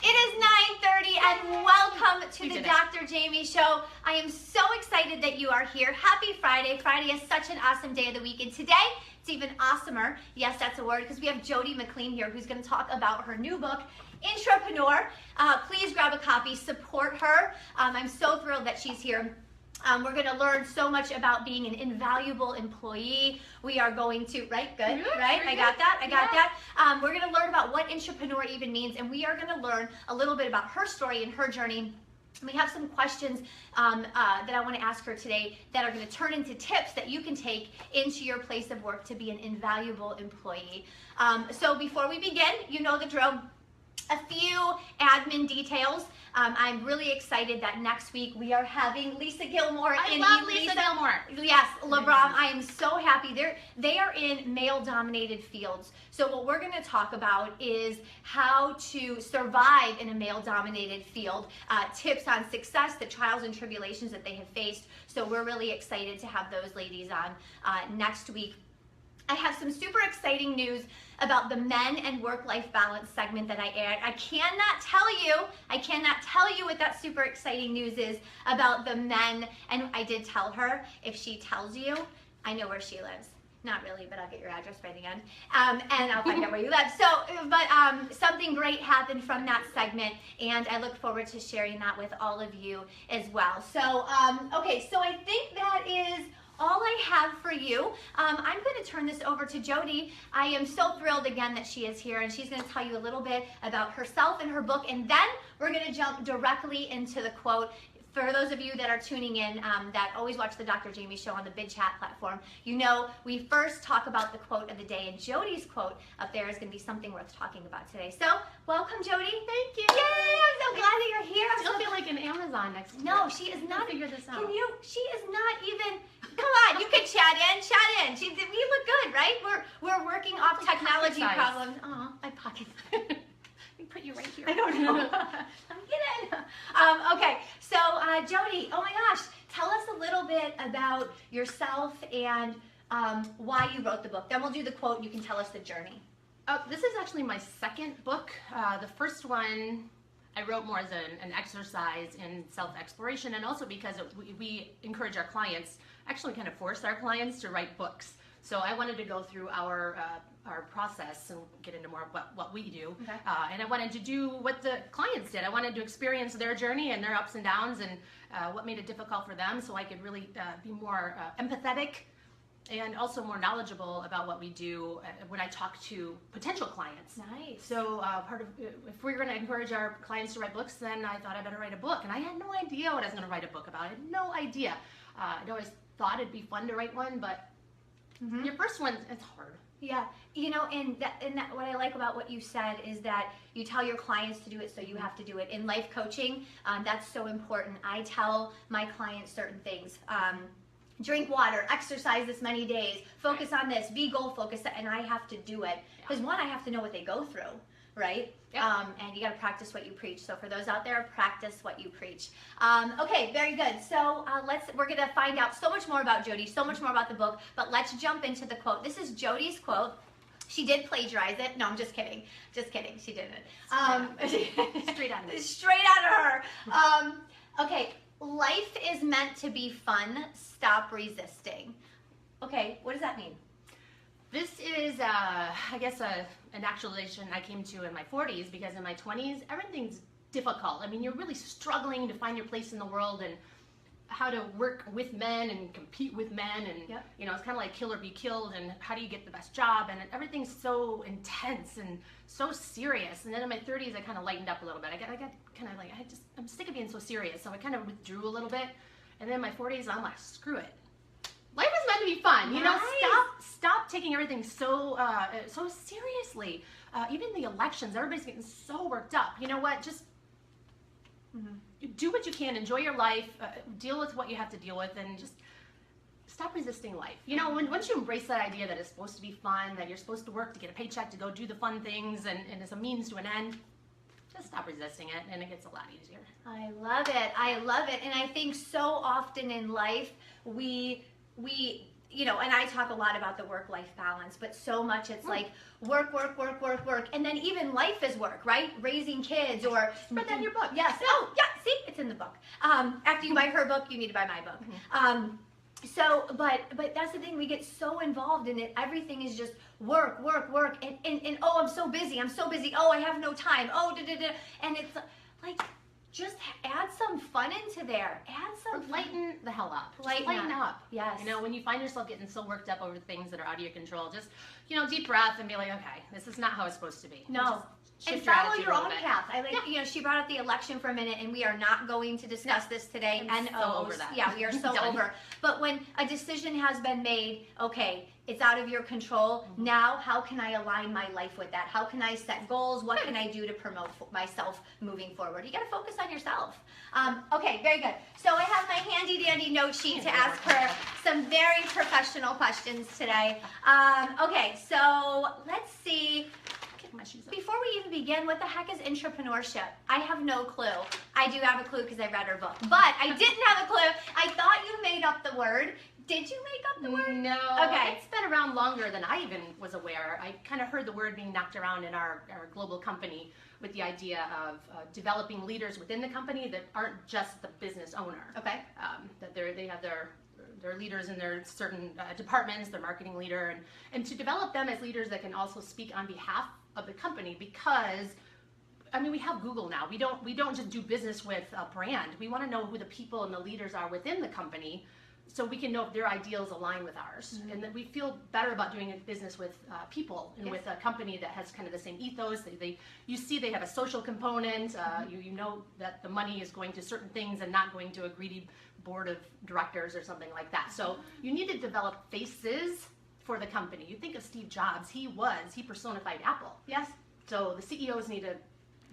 It is 9:30 and welcome to the Dr. Jaime Show. I am so excited that you are here. Happy Friday. Friday is such an awesome day of the week, and today it's even awesomer. Yes, that's a word, because we have Jodi McLean here who's going to talk about her new book, Intrapreneur. Please grab a copy, support her. I'm so thrilled that she's here. We're going to learn so much about being an invaluable employee. We are going to, right? Good, right? I got that. We're going to learn about what intrapreneur even means, and we are going to learn a little bit about her story and her journey. We have some questions that I want to ask her today that are going to turn into tips that you can take into your place of work to be an invaluable employee. So before we begin, you know the drill. A few admin details. I'm really excited that next week we are having Lisa Gilmore. I love Lisa Gilmore. Yes, LeBron. I am so happy. They are in male-dominated fields. So what we're going to talk about is how to survive in a male-dominated field, tips on success, the trials and tribulations that they have faced. So we're really excited to have those ladies on next week. I have some super exciting news about the men and work-life balance segment that I aired. I cannot tell you what that super exciting news is about the men. And I did tell her, if she tells you, I know where she lives. Not really, but I'll get your address by the end. And I'll find out where you live. But something great happened from that segment, and I look forward to sharing that with all of you as well. So, okay, so I think that is all I have for you. I'm going to turn this over to Jodi. I am so thrilled again that she is here, and she's going to tell you a little bit about herself and her book, and then we're going to jump directly into the quote. For those of you that are tuning in that always watch the Dr. Jaime Show on the Big Chat platform, you know we first talk about the quote of the day, and Jodi's quote up there is going to be something worth talking about today. So, welcome, Jodi. Thank you. Yay! I'm so glad that you're here. I still feel like an Amazon next week. No, she is not. Figure this out. She is not even. Come on, you can chat in. We look good, right? We're working off technology problems. Oh, my pocket. Put you right here. I don't know. I'm kidding. Okay, so Jodi, oh my gosh, tell us a little bit about yourself and why you wrote the book. Then we'll do the quote and you can tell us the journey. This is actually my second book. The first one I wrote more as an exercise in self-exploration, and also because we encourage our clients, actually kind of force our clients to write books. So I wanted to go through our process and get into more of what we do. Okay. And I wanted to do what the clients did. I wanted to experience their journey and their ups and downs and what made it difficult for them, so I could really be more empathetic and also more knowledgeable about what we do when I talk to potential clients. Nice. So if we're going to encourage our clients to write books, then I thought I better write a book. And I had no idea what I was going to write a book about. I had no idea. I'd always thought it'd be fun to write one, but your first one, it's hard. Yeah, you know, and what I like about what you said is that you tell your clients to do it, so you have to do it. In life coaching, that's so important. I tell my clients certain things. Drink water, exercise this many days, focus on this, be goal focused, and I have to do it. Because one, I have to know what they go through, right? Yeah. And you got to practice what you preach. So for those out there, practice what you preach. Okay, very good. So we're going to find out so much more about Jodi, so much more about the book, but let's jump into the quote. This is Jodi's quote. She did plagiarize it. No, I'm just kidding. Just kidding. She didn't. Straight out of it. Straight out of her. Okay, life is meant to be fun. Stop resisting. Okay, what does that mean? This is, I guess, an actualization I came to in my 40s, because in my 20s, everything's difficult. I mean, you're really struggling to find your place in the world and how to work with men and compete with men, and you know, it's kind of like kill or be killed, and how do you get the best job, and everything's so intense and so serious. And then in my 30s, I kind of lightened up a little bit. I got kind of like, I'm sick of being so serious, so I kind of withdrew a little bit. And then in my 40s, I'm like, screw it. Life is meant to be fun, you know. Stop taking everything so seriously. Even the elections, everybody's getting so worked up. You know what? Just do what you can, enjoy your life, deal with what you have to deal with, and just stop resisting life. You know, once you embrace that idea that it's supposed to be fun, that you're supposed to work to get a paycheck, to go do the fun things, and as a means to an end, just stop resisting it, and it gets a lot easier. I love it. I love it. And I think so often in life, we you know, and I talk a lot about the work-life balance, but so much it's like work, work, work, work, work, and then even life is work, right? Raising kids or Read that in your book. Yes. Oh, yeah. See, it's in the book. After you buy her book, you need to buy my book. So, but that's the thing. We get so involved in it. Everything is just work, work, work, and oh, I'm so busy. I'm so busy. Oh, I have no time. Oh, da da da. And it's like, just add some fun into there. Add some Lighten the hell up. Lighten up. Yes. You know, when you find yourself getting so worked up over things that are out of your control, just, you know, deep breath and be like, okay, this is not how it's supposed to be. No. Just And shift your follow attitude your a own little bit. path. I like, you know, she brought up the election for a minute, and we are not going to discuss this today. I'm so over that. Yeah, we are so Done. over. But when a decision has been made, okay, it's out of your control. Now, how can I align my life with that? How can I set goals? What can I do to promote myself moving forward? You got to focus on yourself. Okay, very good. So I have my handy dandy note sheet to ask her some very professional questions today. Okay, so let's see. My shoes up. Before we even begin, what the heck is intrapreneurship? I have no clue. I do have a clue because I read her book, but I didn't have a clue. I thought you made up the word. Did you make up the word? No. Okay. It's been around longer than I even was aware. I kind of heard the word being knocked around in our global company with the idea of developing leaders within the company that aren't just the business owner. Okay. That they have their leaders in their certain departments, their marketing leader, and to develop them as leaders that can also speak on behalf of the company, because I mean, we have Google now. We don't just do business with a brand. We want to know who the people and the leaders are within the company, so we can know if their ideals align with ours, and that we feel better about doing business with people and with a company that has kind of the same ethos. You see, they have a social component. You know that the money is going to certain things and not going to a greedy board of directors or something like that. So you need to develop faces for the company. You think of Steve Jobs. He personified Apple. Yes. So the CEOs need to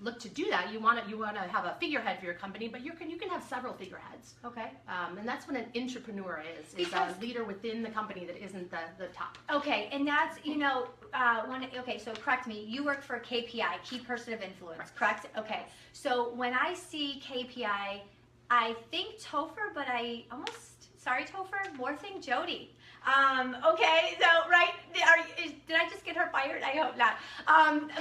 look to do that. You want to have a figurehead for your company, but you can have several figureheads. Okay. And that's what an intrapreneur is a leader within the company that isn't the top. Okay, and that's, you know, okay, so correct me. You work for KPI, Key Person of Influence, correct? Okay. So when I see KPI, I think Topher, but I sorry Topher, more think Jodi. Okay, so right, did I just get her fired? I hope not.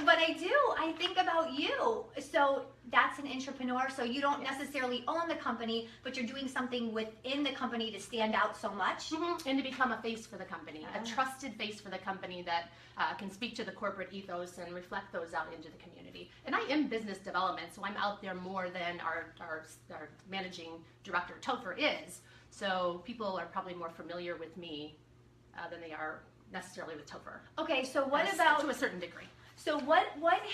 But I think about you. So that's an intrapreneur. So you don't necessarily own the company, but you're doing something within the company to stand out so much. And to become a face for the company, a trusted face for the company that can speak to the corporate ethos and reflect those out into the community. And I am business development, so I'm out there more than our managing director, Topher, is. So people are probably more familiar with me than they are necessarily with Topher. Okay, so what about to a certain degree? So what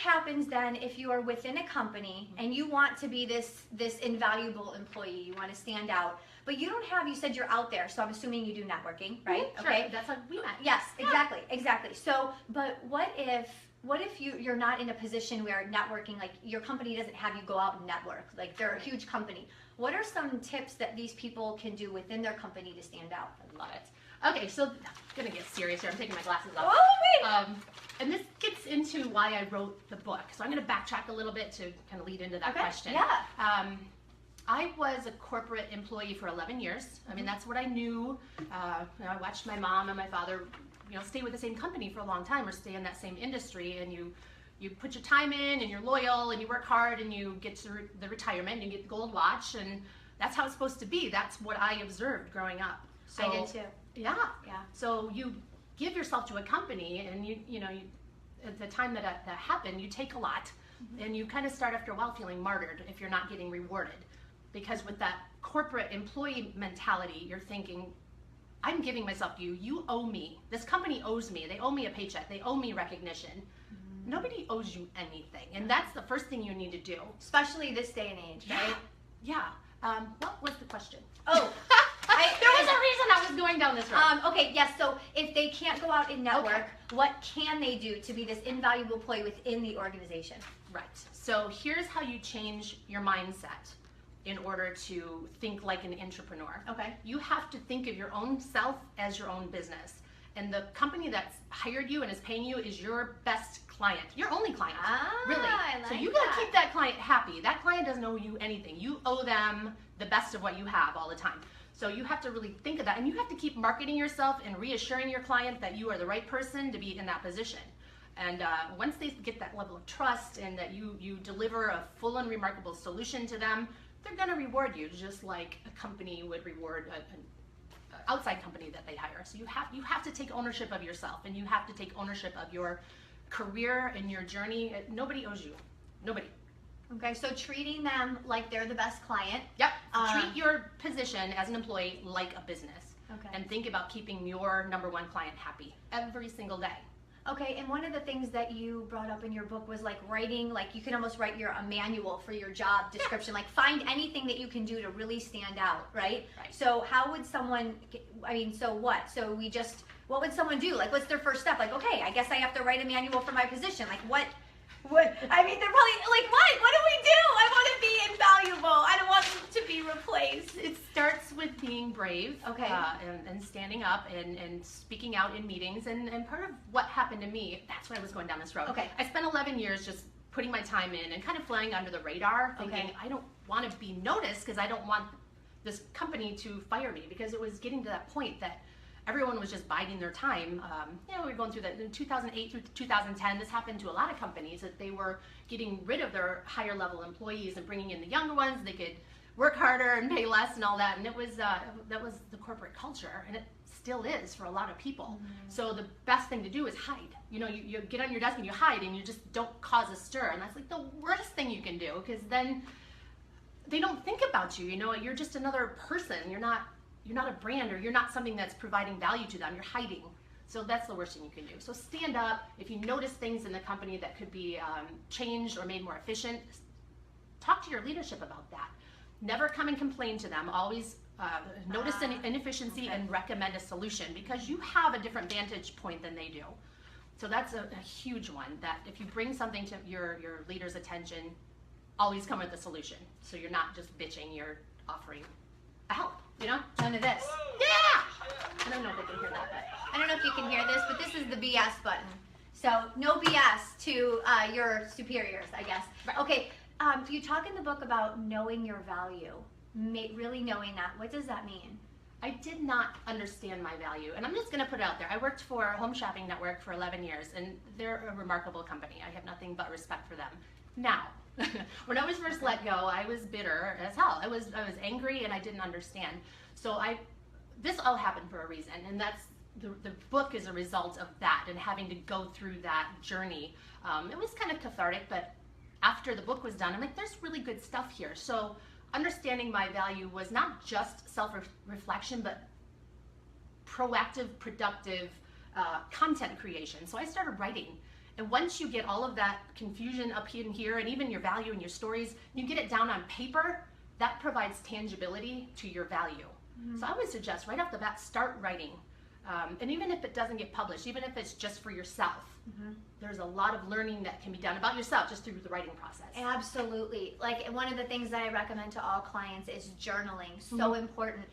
happens then if you are within a company and you want to be this invaluable employee, you want to stand out, but you don't have, you said you're out there, so I'm assuming you do networking, right? Sure. Okay, That's how we met. yes, exactly. So, but what if you're not in a position where networking, like your company doesn't have you go out and network, like they're a huge company. What are some tips that these people can do within their company to stand out? I love it. Okay, so I'm gonna get serious here. I'm taking my glasses off. Oh, wait. And this gets into why I wrote the book. So I'm gonna backtrack a little bit to kind of lead into that question. Yeah. I was a corporate employee for 11 years. I mean, that's what I knew. I watched my mom and my father, stay with the same company for a long time or stay in that same industry, and you put your time in and you're loyal and you work hard and you get to the retirement and you get the gold watch, and that's how it's supposed to be. That's what I observed growing up. So, I did too. Yeah. So you give yourself to a company, and you at the time that happened, you take a lot, and you kind of start after a while feeling martyred if you're not getting rewarded, because with that corporate employee mentality, you're thinking, I'm giving myself to you. You owe me. This company owes me. They owe me a paycheck. They owe me recognition. Nobody owes you anything, and that's the first thing you need to do, especially this day and age, right? Yeah. What was the question? Oh. There was a reason I was going down this road. Okay, yes, so if they can't go out and network, what can they do to be this invaluable employee within the organization? Right. So here's how you change your mindset in order to think like an intrapreneur. Okay. You have to think of your own self as your own business. And the company that's hired you and is paying you is your best client, your only client, really. I like so you gotta keep that client happy. That client doesn't owe you anything. You owe them the best of what you have all the time. So you have to really think of that, and you have to keep marketing yourself and reassuring your client that you are the right person to be in that position. And once they get that level of trust and that you deliver a full and remarkable solution to them, they're going to reward you just like a company would reward an outside company that they hire. So you have to take ownership of yourself, and you have to take ownership of your career and your journey. Nobody owes you. Nobody. Okay, so treating them like they're the best client. Yep. Treat your position as an employee like a business. Okay. And think about keeping your number one client happy every single day. Okay, and one of the things that you brought up in your book was like writing, like you can almost write a manual for your job description, like find anything that you can do to really stand out, right? Right. So how would someone, so what? So what would someone do? Like what's their first step? Like, okay, I guess I have to write a manual for my position. Like they're probably like, what? What do we do? I want to be invaluable. I don't want to be replaced. It starts with being brave, Okay. And standing up and speaking out in meetings. And part of what happened to me, that's why I was going down this road. Okay. I spent 11 years just putting my time in and kind of flying under the radar, thinking Okay. I don't want to be noticed because I don't want this company to fire me, because it was getting to that point that everyone was just biding their time. We were going through that in 2008 through 2010. This happened to a lot of companies, that they were getting rid of their higher level employees and bringing in the younger ones. They could work harder and pay less and all that. And it was that was the corporate culture, and it still is for a lot of people. Mm-hmm. So the best thing to do is hide. You get on your desk and you hide, and you just don't cause a stir. And that's like the worst thing you can do, because then they don't think about you. You're just another person. You're not a brand, or you're not something that's providing value to them. You're hiding. So that's the worst thing you can do. So stand up. If you notice things in the company that could be changed or made more efficient, talk to your leadership about that. Never come and complain to them. Always notice an inefficiency, okay. and recommend a solution, because you have a different vantage point than they do. So that's a huge one, that if you bring something to your leader's attention, always come with a solution. So you're not just bitching, you're offering a help. None of this. Yeah! I don't know if they can hear that, but I don't know if you can hear this, but this is the BS button. So no BS to your superiors, I guess. Right. Okay, you talk in the book about knowing your value, really knowing that. What does that mean? I did not understand my value, and I'm just going to put it out there. I worked for Home Shopping Network for 11 years, and they're a remarkable company. I have nothing but respect for them. Now, when I was first let go, I was bitter as hell. I was angry, and I didn't understand. So this all happened for a reason, and that's the book is a result of that, and having to go through that journey. It was kind of cathartic, but after the book was done, I'm like, there's really good stuff here. So understanding my value was not just self-reflection, but proactive, productive content creation. So I started writing. And once you get all of that confusion up in here, and even your value and your stories, you get it down on paper, that provides tangibility to your value. Mm-hmm. So I would suggest right off the bat, start writing. And even if it doesn't get published, even if it's just for yourself, mm-hmm. there's a lot of learning that can be done about yourself just through the writing process. Absolutely. Like one of the things that I recommend to all clients is journaling. So mm-hmm. important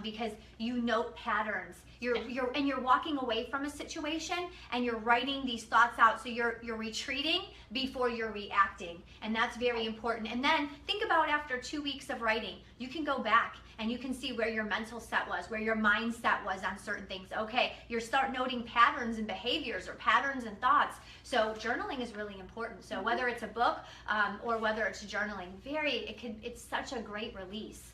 because you note patterns. You're walking away from a situation and you're writing these thoughts out. So you're retreating before you're reacting, and that's very important. And then think about after 2 weeks of writing, you can go back and you can see where your mental set was, where your mindset was on certain things. Okay, you start noting patterns and behaviors or patterns and thoughts. So journaling is really important. So whether it's a book or whether it's journaling, it's such a great release.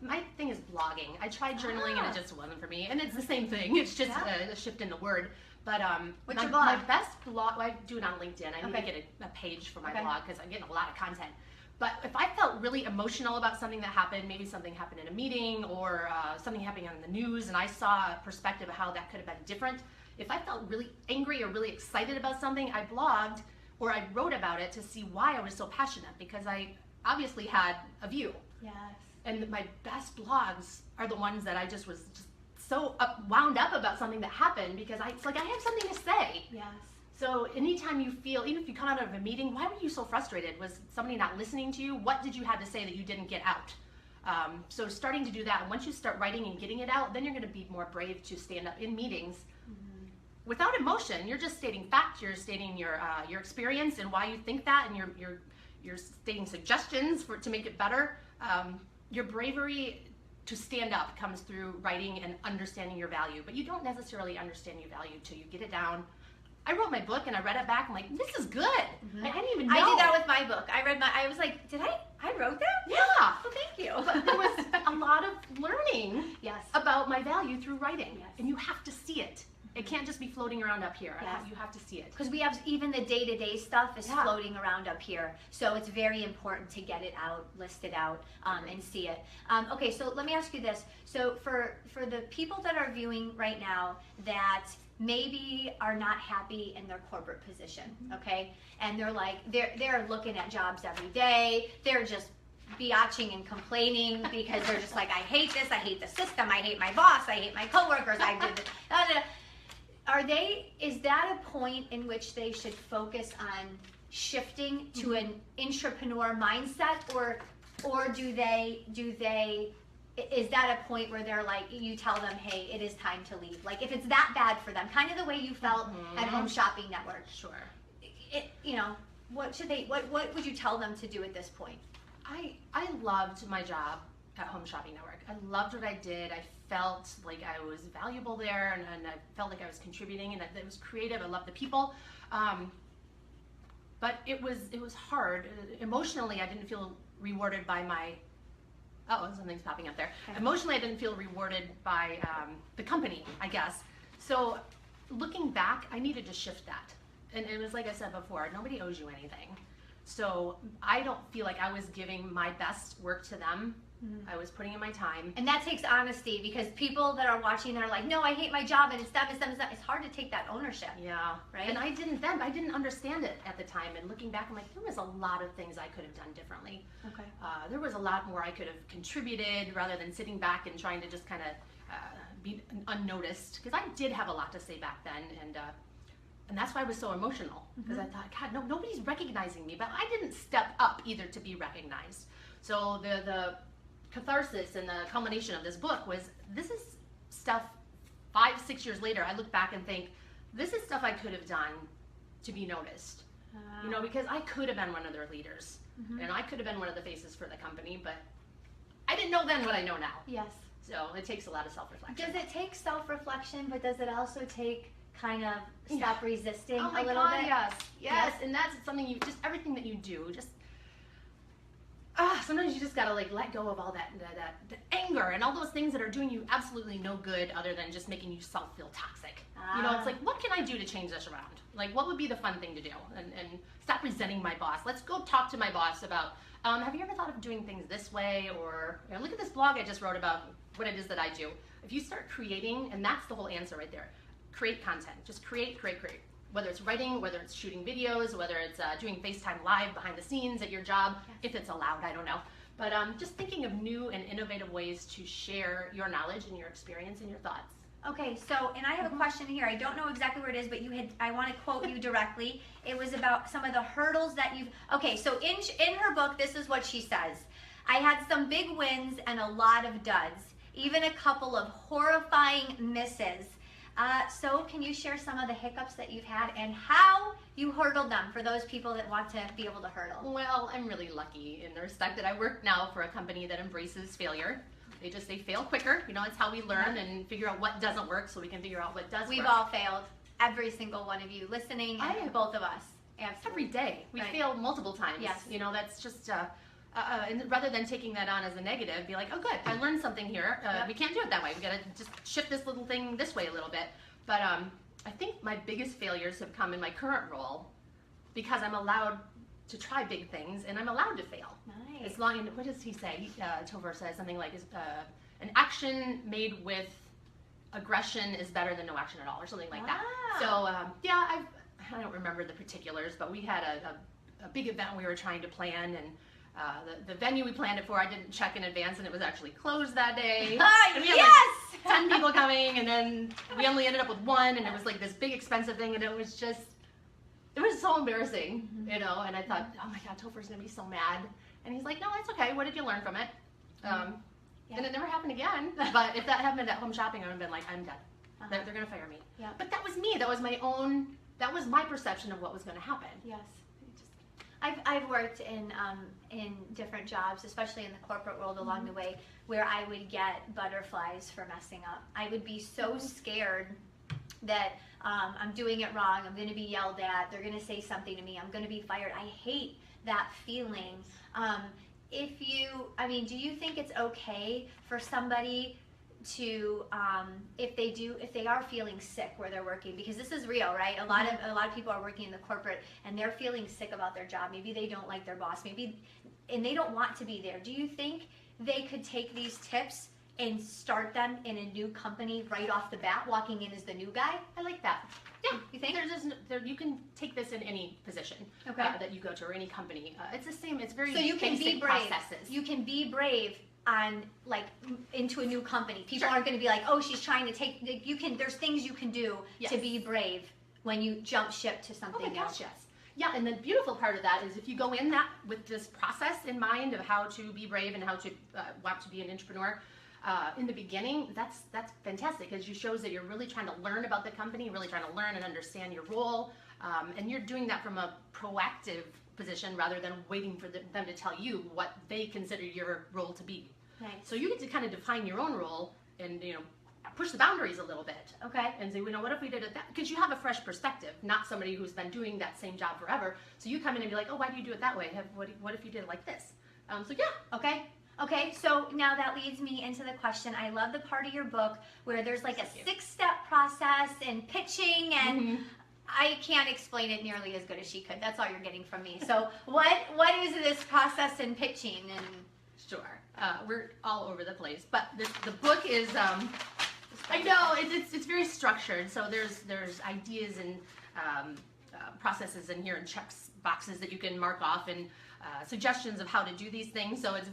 My thing is blogging. I tried journaling and it just wasn't for me. And it's the same thing. It's just a shift in the word. But what's your blog? My best blog, I do it on LinkedIn. I need to get a page for my blog because I'm getting a lot of content. But if I felt really emotional about something that happened, maybe something happened in a meeting or something happening on the news, and I saw a perspective of how that could have been different, if I felt really angry or really excited about something, I blogged or I wrote about it to see why I was so passionate, because I obviously had a view. Yes. And my best blogs are the ones that I just was so wound up about something that happened, because it's like I have something to say. Yes. So anytime you feel, even if you come out of a meeting, why were you so frustrated? Was somebody not listening to you? What did you have to say that you didn't get out? So starting to do that, and once you start writing and getting it out, then you're going to be more brave to stand up in meetings without emotion. You're just stating facts. You're stating your experience and why you think that, and you're stating suggestions to make it better. Your bravery to stand up comes through writing and understanding your value, but you don't necessarily understand your value till you get it down. I wrote my book and I read it back. I'm like, this is good. I didn't even know. I did that with my book. I was like, I wrote that? Yeah. Well, thank you. But there was a lot of learning Yes. about my value through writing. Yes. And you have to see it. It can't just be floating around up here. Yes. You have to see it. Because we have even the day-to-day stuff is Yeah. floating around up here. So it's very important to get it out, list it out, and see it. Okay, so let me ask you this. So for the people that are viewing right now that maybe are not happy in their corporate position, okay? And they're like, they're looking at jobs every day. They're just biatching and complaining because they're just like, I hate this, I hate the system, I hate my boss, I hate my coworkers, I did this. Is that a point in which they should focus on shifting to an intrapreneur mindset, or is that a point where they're like, you tell them, hey, it is time to leave? Like, if it's that bad for them, kind of the way you felt at Home Shopping Network. Sure. What would you tell them to do at this point? I loved my job at Home Shopping Network. I loved what I did. I felt like I was valuable there, and I felt like I was contributing, and it was creative. I loved the people. But it was hard. Emotionally, I didn't feel rewarded by my, something's popping up there. Okay. Emotionally, I didn't feel rewarded by the company, I guess. So looking back, I needed to shift that. And it was like I said before, nobody owes you anything. So I don't feel like I was giving my best work to them. I was putting in my time. And that takes honesty, because people that are watching that are like, no, I hate my job and it's them. It's hard to take that ownership. Yeah. Right? And I didn't understand it at the time. And looking back, I'm like, there was a lot of things I could have done differently. Okay. There was a lot more I could have contributed rather than sitting back and trying to just kind of be unnoticed. Because I did have a lot to say back then. And that's why I was so emotional, because I thought, God, nobody's recognizing me, but I didn't step up either to be recognized. So the catharsis and the culmination of this book was, this is stuff 5-6 years later, I look back and think, this is stuff I could have done to be noticed. Because I could have been one of their leaders, and I could have been one of the faces for the company, but I didn't know then what I know now. Yes. So it takes a lot of self-reflection. Does it take self-reflection, but does it also take kind of stop resisting Oh my a little God, bit? Yes. And that's something just everything that you do, just sometimes you just gotta like let go of all that anger and all those things that are doing you absolutely no good other than just making yourself feel toxic. It's like, what can I do to change this around? Like, what would be the fun thing to do? And stop resenting my boss. Let's go talk to my boss about, have you ever thought of doing things this way? Or look at this blog I just wrote about what it is that I do. If you start creating, and that's the whole answer right there, create content. Just create. Whether it's writing, whether it's shooting videos, whether it's doing FaceTime Live behind the scenes at your job, if it's allowed, I don't know. But just thinking of new and innovative ways to share your knowledge and your experience and your thoughts. Okay, so, and I have a question here. I don't know exactly where it is, but I want to quote you directly. It was about some of the hurdles that okay, so in her book, this is what she says. I had some big wins and a lot of duds, even a couple of horrifying misses. So can you share some of the hiccups that you've had and how you hurdled them for those people that want to be able to hurdle? Well, I'm really lucky in the respect that I work now for a company that embraces failure. They just say fail quicker. It's how we learn and figure out what doesn't work so we can figure out what does work. We've all failed. Every single one of you listening, and both of us. Absolutely. Every day. We fail multiple times. Yes. That's just, and rather than taking that on as a negative, be like, oh good, I learned something here. We can't do it that way. We gotta just shift this little thing this way a little bit. But I think my biggest failures have come in my current role because I'm allowed to try big things and I'm allowed to fail. Nice. As long as, what does he say? Topher says something like, an action made with aggression is better than no action at all, or something like that. So I don't remember the particulars, but we had a big event we were trying to plan, and the venue we planned it for, I didn't check in advance, and it was actually closed that day. And we had like 10 people coming, and then we only ended up with one, and it was like this big expensive thing, and it was so embarrassing, and I thought, oh my God, Topher's gonna be so mad. And he's like, no, it's okay, what did you learn from it? And it never happened again, but if that happened at Home Shopping, I would have been like, I'm done. They're gonna fire me. But that was me, that was my perception of what was gonna happen. Yes. I've worked in different jobs, especially in the corporate world along the way, where I would get butterflies for messing up. I would be so scared that I'm doing it wrong, I'm going to be yelled at, they're going to say something to me, I'm going to be fired. I hate that feeling. Do you think it's okay for somebody to, if they are feeling sick where they're working, because this is real, right? A lot of people are working in the corporate and they're feeling sick about their job. Maybe they don't like their boss, and they don't want to be there. Do you think they could take these tips and start them in a new company right off the bat, walking in as the new guy? I like that. Yeah, you think? You can take this in any position that you go to, or any company. It's the same. It's very you can basic be brave. processes. You can be brave on into a new company. People aren't going to be like, oh, she's trying to take. You can. There's things you can do to be brave when you jump ship to something new. Yes. Yeah, and the beautiful part of that is if you go in that with this process in mind of how to be brave and how to want to be an entrepreneur. In the beginning, that's fantastic, because it shows that you're really trying to learn about the company, really trying to learn and understand your role, and you're doing that from a proactive position rather than waiting for them to tell you what they consider your role to be. Nice. So you get to kind of define your own role and push the boundaries a little bit. Okay. And say, what if we did it that? Because you have a fresh perspective, not somebody who's been doing that same job forever. So you come in and be like, oh, why do you do it that way? What if you did it like this? Okay, so now that leads me into the question. I love the part of your book where there's like a 6-step process and pitching, and I can't explain it nearly as good as she could. That's all you're getting from me. So what is this process in pitching? And sure, we're all over the place, but the book is I know it's very structured. So there's ideas and processes in here and checks boxes that you can mark off, and suggestions of how to do these things. So it's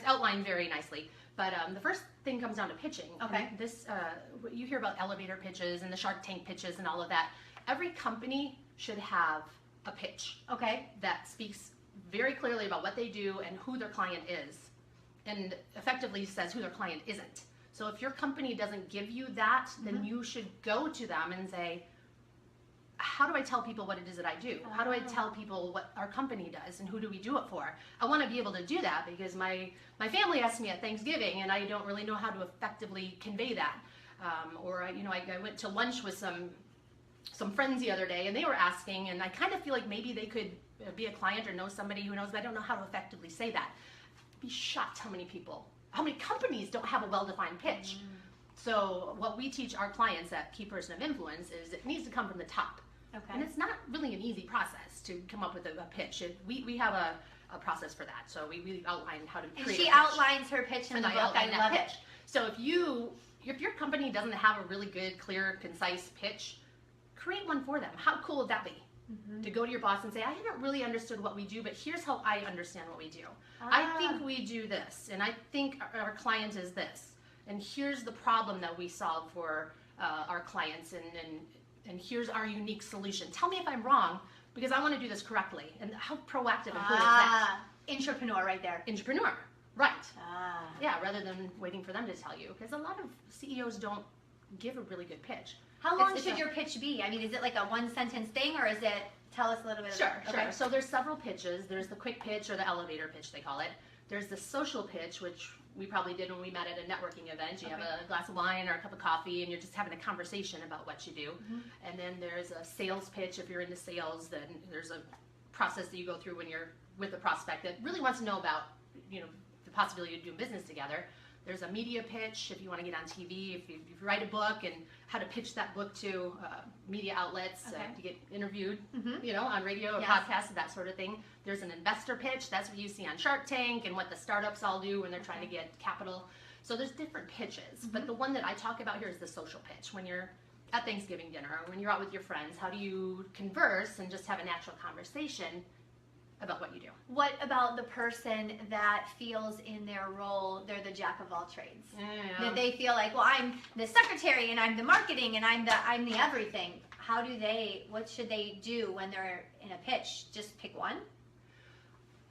outlined very nicely. But the first thing comes down to pitching. Okay. And this you hear about elevator pitches and the Shark Tank pitches and all of that. Every company should have a pitch. Okay. That speaks very clearly about what they do and who their client is, and effectively says who their client isn't. So if your company doesn't give you that, then you should go to them and say, how do I tell people what it is that I do? How do I tell people what our company does and who do we do it for? I want to be able to do that because my family asked me at Thanksgiving and I don't really know how to effectively convey that. I went to lunch with some friends the other day and they were asking, and I kind of feel like maybe they could be a client or know somebody who knows, but I don't know how to effectively say that. I'd be shocked how many companies don't have a well-defined pitch. So what we teach our clients at Key Person of Influence is it needs to come from the top. Okay. And it's not really an easy process to come up with a pitch. We have a process for that. So we really outline how to create a pitch. She outlines her pitch in the book. I love it. So if your company doesn't have a really good, clear, concise pitch, create one for them. How cool would that be? To go to your boss and say, I haven't really understood what we do, but here's how I understand what we do. I think we do this, and I think our client is this. And here's the problem that we solve for our clients, and here's our unique solution. Tell me if I'm wrong, because I want to do this correctly. And how proactive and cool is that? Intrapreneur right there. Intrapreneur, right. Yeah, rather than waiting for them to tell you, because a lot of CEOs don't give a really good pitch. How long should your pitch be? I mean, is it like a 1-sentence thing, or is it, tell us a little bit about it? Sure. So there's several pitches. There's the quick pitch, or the elevator pitch, they call it. There's the social pitch, which we probably did when we met at a networking event. You have a glass of wine or a cup of coffee and you're just having a conversation about what you do. And then there's a sales pitch. If you're into sales, then there's a process that you go through when you're with a prospect that really wants to know about the possibility of doing business together. There's a media pitch if you want to get on TV, if you write a book, and how to pitch that book to media outlets to get interviewed, on radio or podcasts, that sort of thing. There's an investor pitch. That's what you see on Shark Tank and what the startups all do when they're trying to get capital. So there's different pitches, but the one that I talk about here is the social pitch. When you're at Thanksgiving dinner, or when you're out with your friends, how do you converse and just have a natural conversation about what you do? What about the person that feels in their role, they're the jack of all trades? That they feel like, well, I'm the secretary and I'm the marketing and I'm the everything. What should they do when they're in a pitch? Just pick one?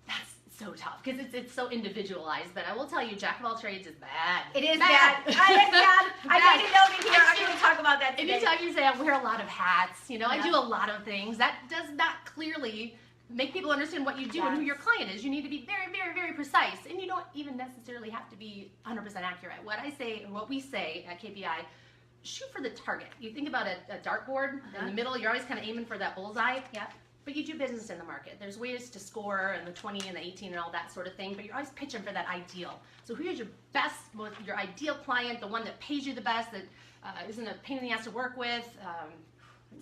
That's so tough because it's so individualized, but I will tell you, jack of all trades is bad. It is bad. It's bad. I made a note in here. I'm going to talk about that today. Anytime you say I wear a lot of hats, I do a lot of things, that does not clearly make people understand what you do and who your client is. You need to be very, very, very precise, and you don't even necessarily have to be 100% accurate. What we say at KPI, shoot for the target. You think about a dartboard in the middle, you're always kind of aiming for that bullseye. Yep. But you do business in the market. There's ways to score and the 20 and the 18 and all that sort of thing, but you're always pitching for that ideal. So who is your best, your ideal client, the one that pays you the best, that isn't a pain in the ass to work with,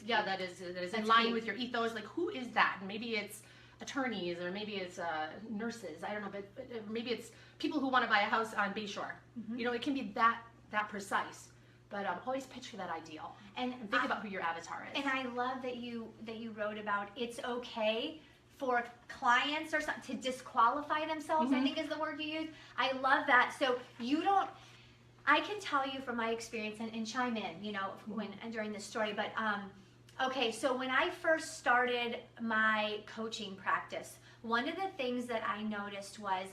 that is in line with your ethos. Like, who is that? And maybe it's attorneys, or maybe it's nurses, I don't know, but maybe it's people who want to buy a house on Bayshore. You know, it can be that precise. But always pitch for that ideal, and think about who your avatar is. And I love that you wrote about it's okay for clients or something to disqualify themselves. I think is the word you used. I love that. So you don't. I can tell you from my experience, and chime in, you know, during this story. But okay, so when I first started my coaching practice, one of the things that I noticed was,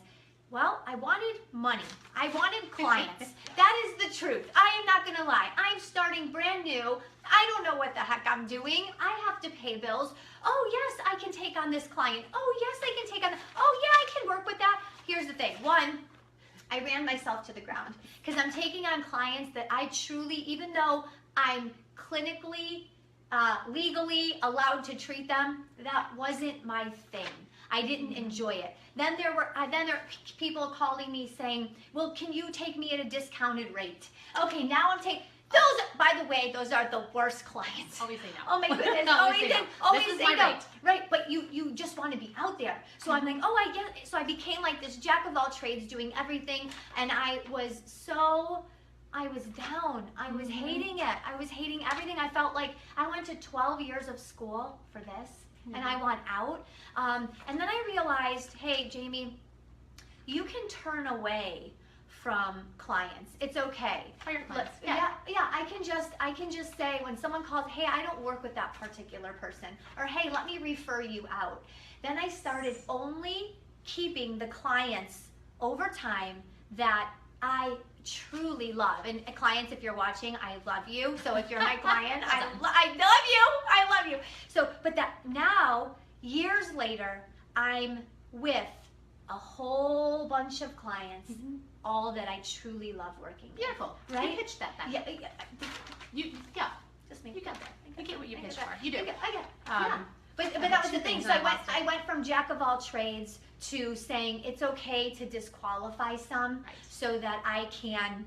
well, I wanted money. I wanted clients. That is the truth. I am not going to lie. I'm starting brand new. I don't know what the heck I'm doing. I have to pay bills. Oh, yes, I can take on this client. Oh, yes, I can take on. Oh, yeah, I can work with that. Here's the thing. One, I ran myself to the ground because I'm taking on clients that I truly, even though I'm clinically, legally allowed to treat them, that wasn't my thing. I didn't enjoy it. Then there were people calling me saying, well, can you take me at a discounted rate? Okay, now I'm taking, by the way, those are the worst clients. Always say no. Oh my goodness, always say no. Right, but you just want to be out there. So I'm like, oh, I get it. So I became like this jack of all trades, doing everything, and I was down. I was hating it. I was hating everything. I felt like I went to 12 years of school for this. And I want out. And then I realized, hey, Jamie, you can turn away from clients. It's okay. For your clients. Yeah. I can just say when someone calls, hey, I don't work with that particular person, or hey, let me refer you out. Then I started only keeping the clients over time that I truly love. And clients, if you're watching, I love you. So if you're my client, I love you. So, but that now, years later, I'm with a whole bunch of clients, all that I truly love working with. Beautiful. Right? You pitched that then. Yeah. Just me. You got there. You get what you pitched for. You do. I get. But that was the thing. So I went from jack of all trades to saying it's okay to disqualify some, so that I can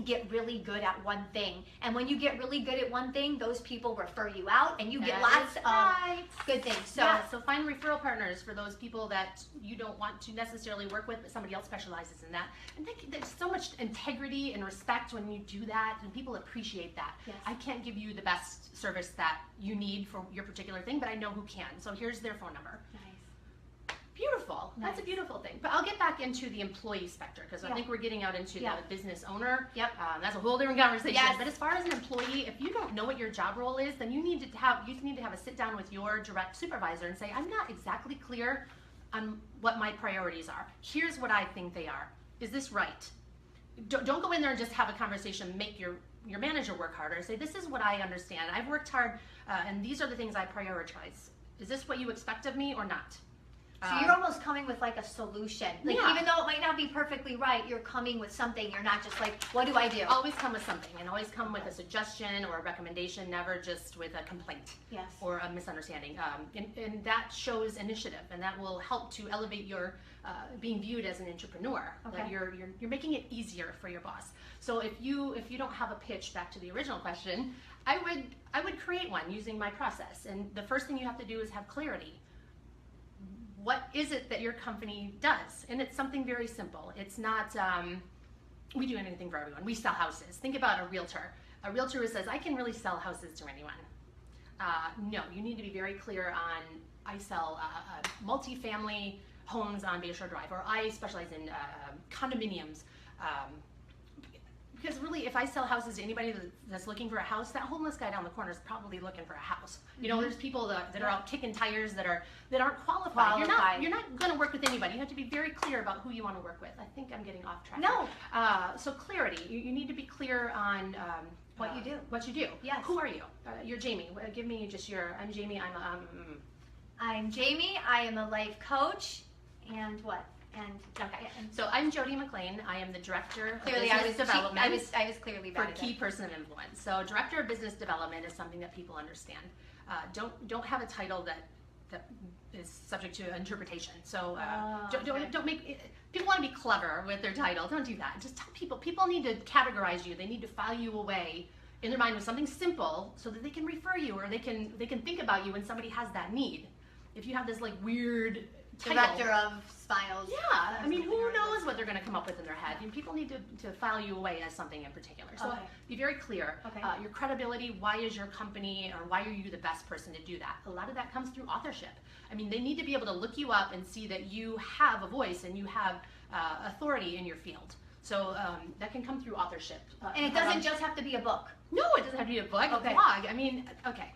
get really good at one thing. And when you get really good at one thing, those people refer you out, and you get lots of good things. So find referral partners for those people that you don't want to necessarily work with, but somebody else specializes in that. And there's so much integrity and respect when you do that, and people appreciate that. Yes. I can't give you the best service that you need for your particular thing, but I know who can. So here's their phone number. Nice. Beautiful. Nice. That's a beautiful thing. But I'll get back into the employee spectr, because I think we're getting out into the business owner. Yep. That's a whole different conversation. Yes. But as far as an employee, if you don't know what your job role is, then you need to have a sit down with your direct supervisor and say, I'm not exactly clear on what my priorities are. Here's what I think they are. Is this right? Don't go in there and just have a conversation, make your manager work harder. Say, this is what I understand. I've worked hard, and these are the things I prioritize. Is this what you expect of me or not? So you're almost coming with like a solution. Like even though it might not be perfectly right, you're coming with something. You're not just like, what do I do? Always come with something, and always come with a suggestion or a recommendation, never just with a complaint or a misunderstanding. And that shows initiative, and that will help to elevate your being viewed as an entrepreneur. That you're making it easier for your boss. So if you don't have a pitch, back to the original question, I would create one using my process. And the first thing you have to do is have clarity. What is it that your company does? And it's something very simple. It's not, we do anything for everyone. We sell houses. Think about a realtor. A realtor who says, I can really sell houses to anyone. No, you need to be very clear on, I sell multifamily homes on Bayshore Drive, or I specialize in condominiums. Because really, if I sell houses to anybody that's looking for a house, that homeless guy down the corner is probably looking for a house. You know, there's people that are out kicking tires that aren't qualified. You're not going to work with anybody. You have to be very clear about who you want to work with. I think I'm getting off track. No. So clarity. You need to be clear on what you do. What you do. Yes. Who are you? You're Jamie. Give me just I'm Jamie. I'm Jamie. I am a life coach. And what? And Okay. So I'm Jodi McLean. I am the director clearly of business development. I was clearly for bad key person of influence. So director of business development is something that people understand. Don't have a title that is subject to interpretation. So don't make people want to be clever with their title. Don't do that. Just tell people need to categorize you. They need to file you away in their mind with something simple so that they can refer you, or they can think about you when somebody has that need. If you have this like weird title, director of smiles. yeah, I mean, who knows what they're going to come up with in their head? And people need to file you away as something in particular. So be very clear. Okay. Your credibility, why is your company, or why are you the best person to do that? A lot of that comes through authorship. I mean, they need to be able to look you up and see that you have a voice and you have authority in your field. So that can come through authorship. And it doesn't just have to be a book. No, it doesn't have to be a book, a Okay. blog. I mean, okay.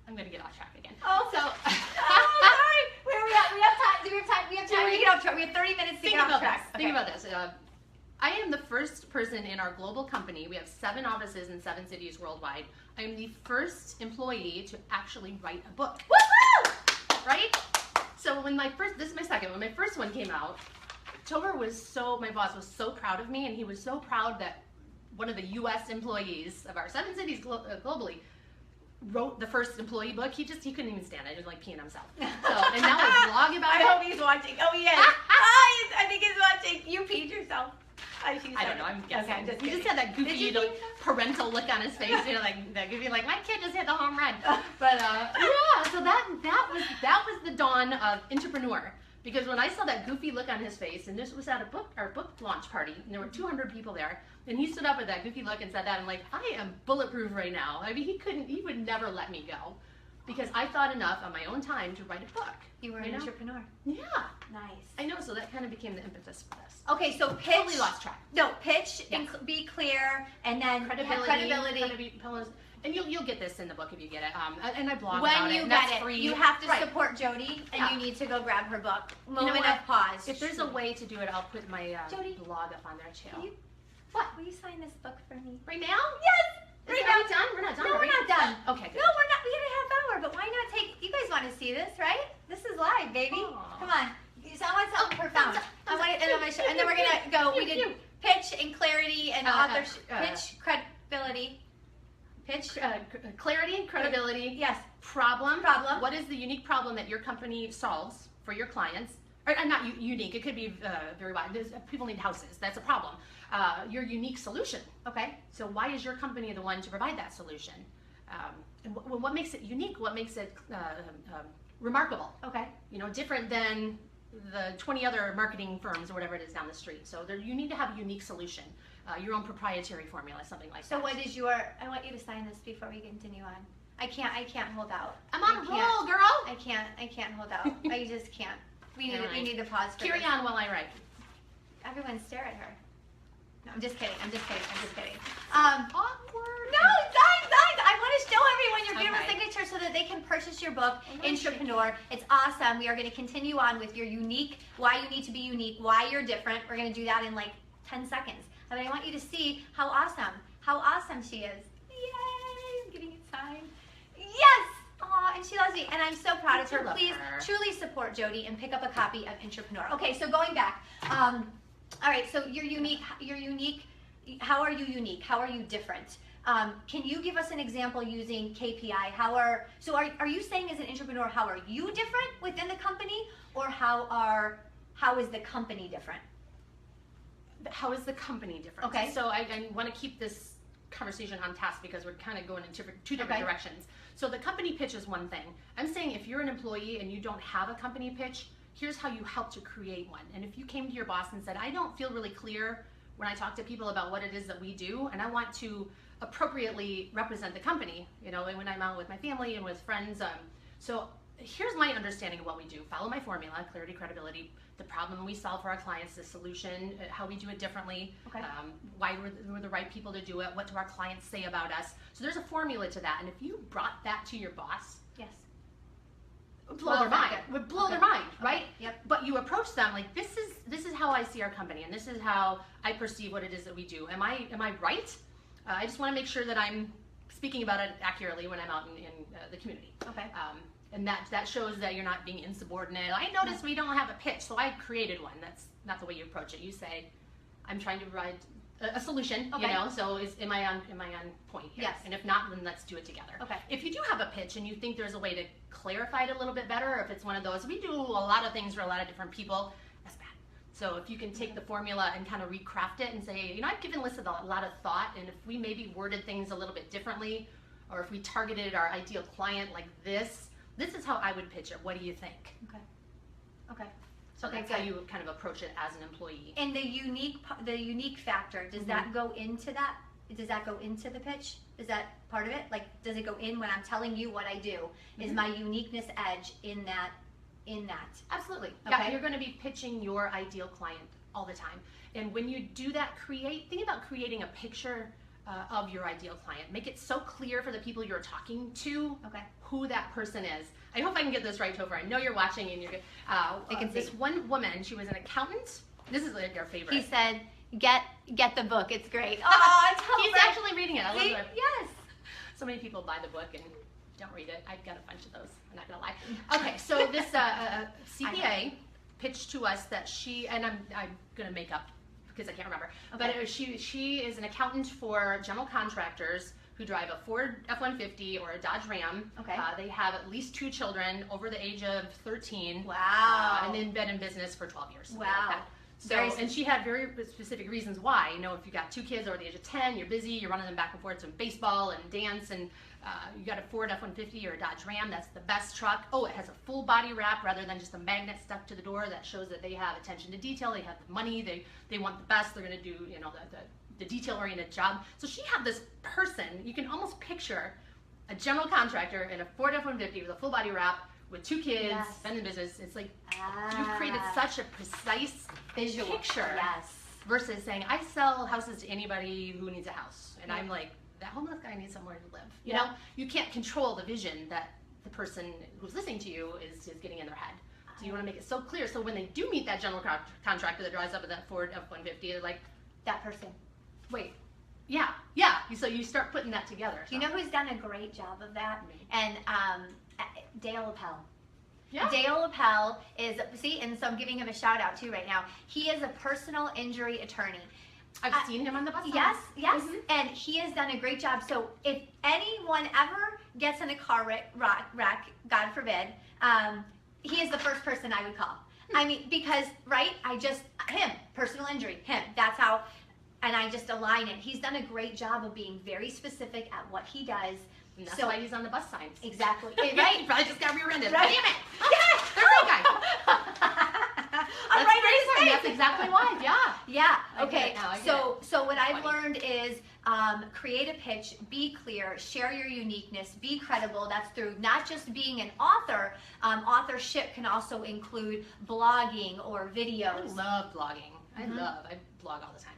I'm going to get off track again. Oh, So, sorry. Where are we at? We have time. Do we have time? We have time to get off track. We have 30 minutes to think get off about track. this. Think about this. I am the first person in our global company. We have 7 offices in 7 cities worldwide. I am the first employee to actually write a book. Woo-hoo! Right? So this is my second. When my first one came out, my boss was so proud of me, and he was so proud that one of the U.S. employees of our 7 cities globally wrote the first employee book. He couldn't even stand it. He was like peeing himself. So, and now I blog about I it. hope he's watching. Oh, he is. I think he's watching. You peed yourself. I don't know. I'm guessing. Okay, just he just kidding. had that goofy Did you parental look on his face, like that goofy, like my kid just hit the home run. But yeah, so that was the dawn of Intrapreneur. Because when I saw that goofy look on his face, and this was at our book launch party, and there were 200 people there, and he stood up with that goofy look and said that, I'm like, I am bulletproof right now. I mean, he would never let me go, because I thought enough on my own time to write a book. You were an entrepreneur. Yeah. Nice. I know, so that kind of became the impetus for this. Okay, so pitch. Totally lost track. No, pitch, Yes. and be clear, and then Credibility. And you'll get this in the book if you get it. And I blog when about you it. And get that's it, free. you have to Right. support Jodi, and Yeah. you need to go grab her book. know Moment what? of pause. If there's a way to do it, I'll put my Jodi, blog up on there too. Will you sign this book for me? Right now? Yes. Are we done? We're not done. No, are we're we? not done. Okay, good. No, we're not. We had a half hour, but why not take? You guys want to see this, right? This is live, baby. Aw. Come on. So I want something profound. thumbs up, And then we're gonna go. We did pitch and clarity and authorship. Pitch, credibility. Pitch. Clarity, credibility. Yes. Problem. Problem. What is the unique problem that your company solves for your clients? Or not unique. It could be very wide. People need houses. That's a problem. Your unique solution. Okay. So why is your company the one to provide that solution? And what makes it unique? What makes it remarkable? Okay. Different than the 20 other marketing firms or whatever it is down the street. So you need to have a unique solution, your own proprietary formula, something like that. So what is your? I want you to sign this before we continue on. I can't hold out. I'm on a roll, girl. I can't hold out. I just can't. We need to pause for Carry this. on while I write. Everyone stare at her. No, I'm just kidding. Awkward. No, guys, I want to show everyone your beautiful Okay. signature so that they can purchase your book, nice. Intrapreneur. It's awesome. We are going to continue on with your unique, why you need to be unique, why you're different. We're going to do that in like 10 seconds. But I want you to see how awesome she is. Yay, I'm getting it signed. Yes! Aw, and she loves me, and I'm so proud of her. love Please, her. truly support Jodi and pick up a copy of Intrapreneur. Okay, so going back. All right, so you're unique. How are you unique? How are you different? Can you give us an example using KPI? Are you saying as an entrepreneur, how are you different within the company, or how is the company different? How is the company different? Okay. So I want to keep this conversation on task because we're kind of going in two different directions. So the company pitch is one thing. I'm saying if you're an employee and you don't have a company pitch, here's how you help to create one. And if you came to your boss and said, I don't feel really clear when I talk to people about what it is that we do, and I want to appropriately represent the company, when I'm out with my family and with friends. So here's my understanding of what we do. Follow my formula: clarity, credibility, the problem we solve for our clients, the solution, how we do it differently, Okay. Why we're the right people to do it, what do our clients say about us. So there's a formula to that. And if you brought that to your boss, Yes. would blow their mind. Would blow their mind, right? Yep. But you approach them like, this is how I see our company, and this is how I perceive what it is that we do. Am I right? I just want to make sure that I'm speaking about it accurately when I'm out in the community. Okay. And that shows that you're not being insubordinate. I noticed we don't have a pitch, so I created one. That's not the way you approach it. You say, I'm trying to provide a solution, Okay. you know, so am I on point here? Yes. And if not, then let's do it together. Okay. If you do have a pitch and you think there's a way to clarify it a little bit better, or if it's one of those, we do a lot of things for a lot of different people, that's bad. So if you can take the formula and kind of recraft it and say, you know, I've given Alyssa a lot of thought, and if we maybe worded things a little bit differently, or if we targeted our ideal client like this is how I would pitch it. What do you think? Okay. Okay. So Okay, that's good. how you kind of approach it as an employee. And the unique factor, does that go into that? Does that go into the pitch? Is that part of it? Like, does it go in when I'm telling you what I do? Is my uniqueness edge in that? Absolutely. Okay. Yeah, you're going to be pitching your ideal client all the time. And when you do that, think about creating a picture of your ideal client. Make it so clear for the people you're talking to who that person is. I hope I can get this right, Topher. I know you're watching and you're good. This one woman, she was an accountant. This is like our favorite. He said, get the book. It's great. Oh, He's actually reading it. I love See? it. Yes. So many people buy the book and don't read it. I've got a bunch of those. I'm not gonna lie. Okay, so this CPA pitched to us that she, and I'm gonna make up because I can't remember, but she is an accountant for general contractors who drive a Ford F-150 or a Dodge Ram. Okay. They have at least 2 children over the age of 13. Wow. And then been in business for 12 years. Wow. Like so, and she had very specific reasons why. You know, if you got 2 kids over the age of 10, you're busy, you're running them back and forth to baseball and dance, and you got a Ford F-150 or a Dodge Ram, that's the best truck. Oh, it has a full body wrap rather than just a magnet stuck to the door. That shows that they have attention to detail, they have the money, they want the best, they're gonna do, you know, the detail-oriented job. So she had this person, you can almost picture a general contractor in a Ford F-150 with a full body wrap, with 2 kids, been in business. It's like you've created such a precise visual picture versus saying, I sell houses to anybody who needs a house. And I'm like, that homeless guy needs somewhere to live. You know, you can't control the vision that the person who's listening to you is getting in their head. So you want to make it so clear. So when they do meet that general contractor that drives up in that Ford F-150, they're like, that person. Wait, yeah. So you start putting that together. So. You know who's done a great job of that? And Dale Appel. Yeah. Dale Appel is, and so I'm giving him a shout out too right now. He is a personal injury attorney. I've seen him on the bus. Yes, and he has done a great job. So if anyone ever gets in a car wreck, God forbid, he is the first person I would call. I mean, because, personal injury, that's how, and I just align it. He's done a great job of being very specific at what he does. And that's why he's on the bus signs. Exactly. Right? He probably just got rear-ended. Right. Damn it! Yes! There's that guy. That's exactly why. Yeah. Okay. I get it. So what I've learned is create a pitch, be clear, share your uniqueness, be credible. That's through not just being an author. Authorship can also include blogging or videos. I love blogging. I blog all the time.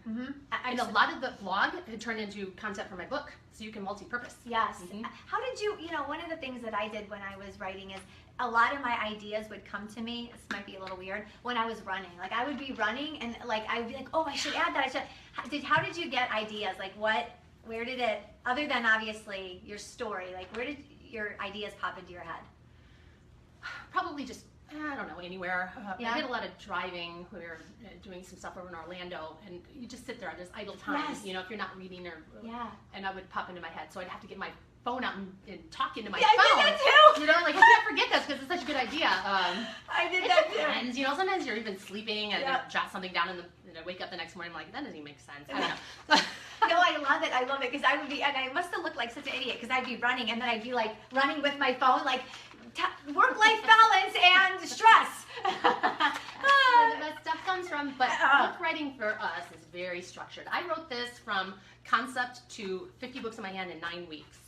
And Mm-hmm. a lot of the blog had turned into content for my book, so you can multi-purpose. Yes. How did you, one of the things that I did when I was writing is a lot of my ideas would come to me, this might be a little weird, when I was running. Like I would be running and like I would be like, oh, I should add that. How did you get ideas? Like where did it, other than obviously your story, like where did your ideas pop into your head? Probably just, I don't know, anywhere. I did a lot of driving. We were doing some stuff over in Orlando, and you just sit there on this idle time, if you're not reading or, and I would pop into my head. So I'd have to get my phone out and talk into my phone. I did that too! You know, like I can't forget this because it's such a good idea. I did that too. And sometimes you're even sleeping and jot something down and I wake up the next morning, I'm like, that doesn't even make sense. I don't know. No, I love it because I would be, and I must have looked like such an idiot because I'd be running and then I'd be like running with my phone, like work-life balance and stress. Where the best stuff comes from, but book writing for us is very structured. I wrote this from concept to 50 books in my hand in 9 weeks.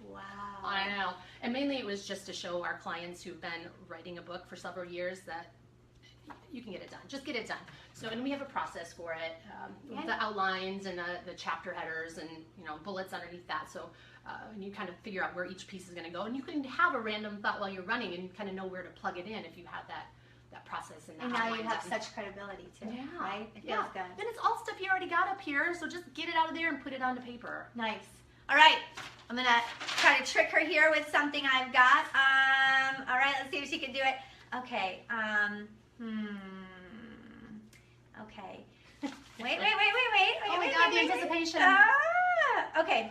Wow. I know. And mainly it was just to show our clients who've been writing a book for several years that you can get it done. Just get it done. So, and we have a process for it, with the outlines and the chapter headers and, bullets underneath that. So, and you kind of figure out where each piece is going to go. And you can have a random thought while you're running and kind of know where to plug it in if you have that process and that. And now you have such credibility too, right? It feels good. Then it's all stuff you already got up here, so just get it out of there and put it onto paper. Nice. All right. I'm gonna try to trick her here with something I've got. All right, let's see if she can do it. Okay. Okay. Wait. Oh my God, the anticipation. Okay.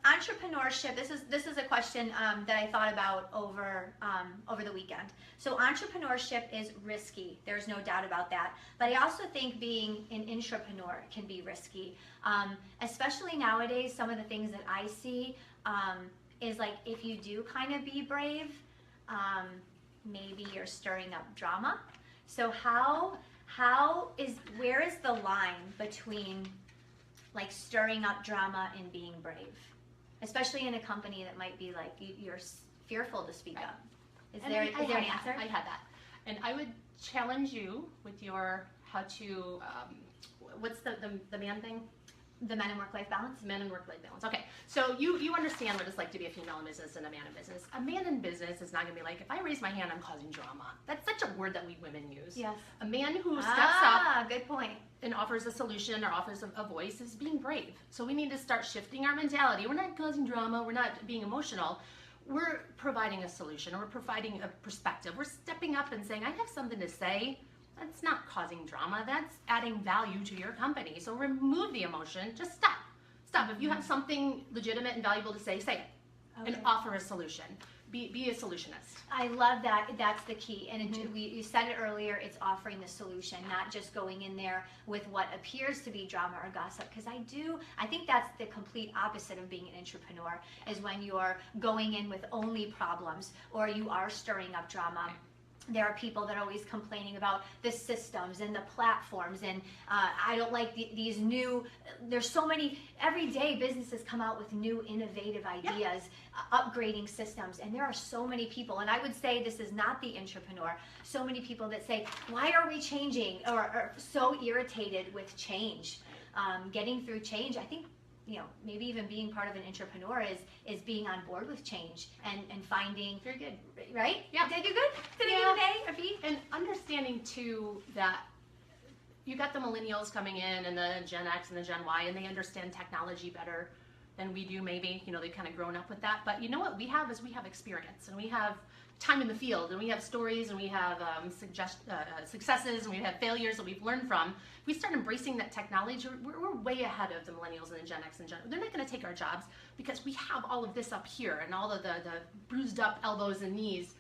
Entrepreneurship. This is a question that I thought about over the weekend. So entrepreneurship is risky. There's no doubt about that. But I also think being an intrapreneur can be risky, especially nowadays. Some of the things that I see is like if you do kind of be brave, maybe you're stirring up drama. So where is the line between like stirring up drama and being brave, especially in a company that might be like you're fearful to speak up? Is there an answer? I had that, and I would challenge you with your how to what's the man thing? The men and work-life balance? Men and work-life balance. Okay, so you understand what it's like to be a female in business and a man in business. A man in business is not going to be like, if I raise my hand, I'm causing drama. That's such a word that we women use. Yes. A man who steps up good point. and offers a solution or offers a voice is being brave. So we need to start shifting our mentality. We're not causing drama. We're not being emotional. We're providing a solution, or we're providing a perspective. We're stepping up and saying, I have something to say. That's not causing drama. That's adding value to your company. So remove the emotion. Just stop. Stop. If you have something legitimate and valuable to say, say it. Okay. And offer a solution. Be a solutionist. I love that. That's the key. And you said it earlier, it's offering the solution, not just going in there with what appears to be drama or gossip. Because I think that's the complete opposite of being an entrepreneur, is when you're going in with only problems or you are stirring up drama. There are people that are always complaining about the systems and the platforms, and I don't like these new, there's so many, every day businesses come out with new innovative ideas, upgrading systems, and there are so many people, and I would say this is not the entrepreneur, so many people that say, why are we changing, or are so irritated with change, getting through change. I think, maybe even being part of an entrepreneur is being on board with change and finding. Very good. Right? Yeah. Did I do good? Did I give an A, a B? And understanding too that you got the millennials coming in and the Gen X and the Gen Y, and they understand technology better than we do maybe. They've kind of grown up with that. But you know what we have is we have experience, and we have time in the field, and we have stories, and we have successes, and we have failures that we've learned from. If we start embracing that technology, we're way ahead of the millennials and the Gen X and Gen. They're not going to take our jobs because we have all of this up here and all of the bruised up elbows and knees.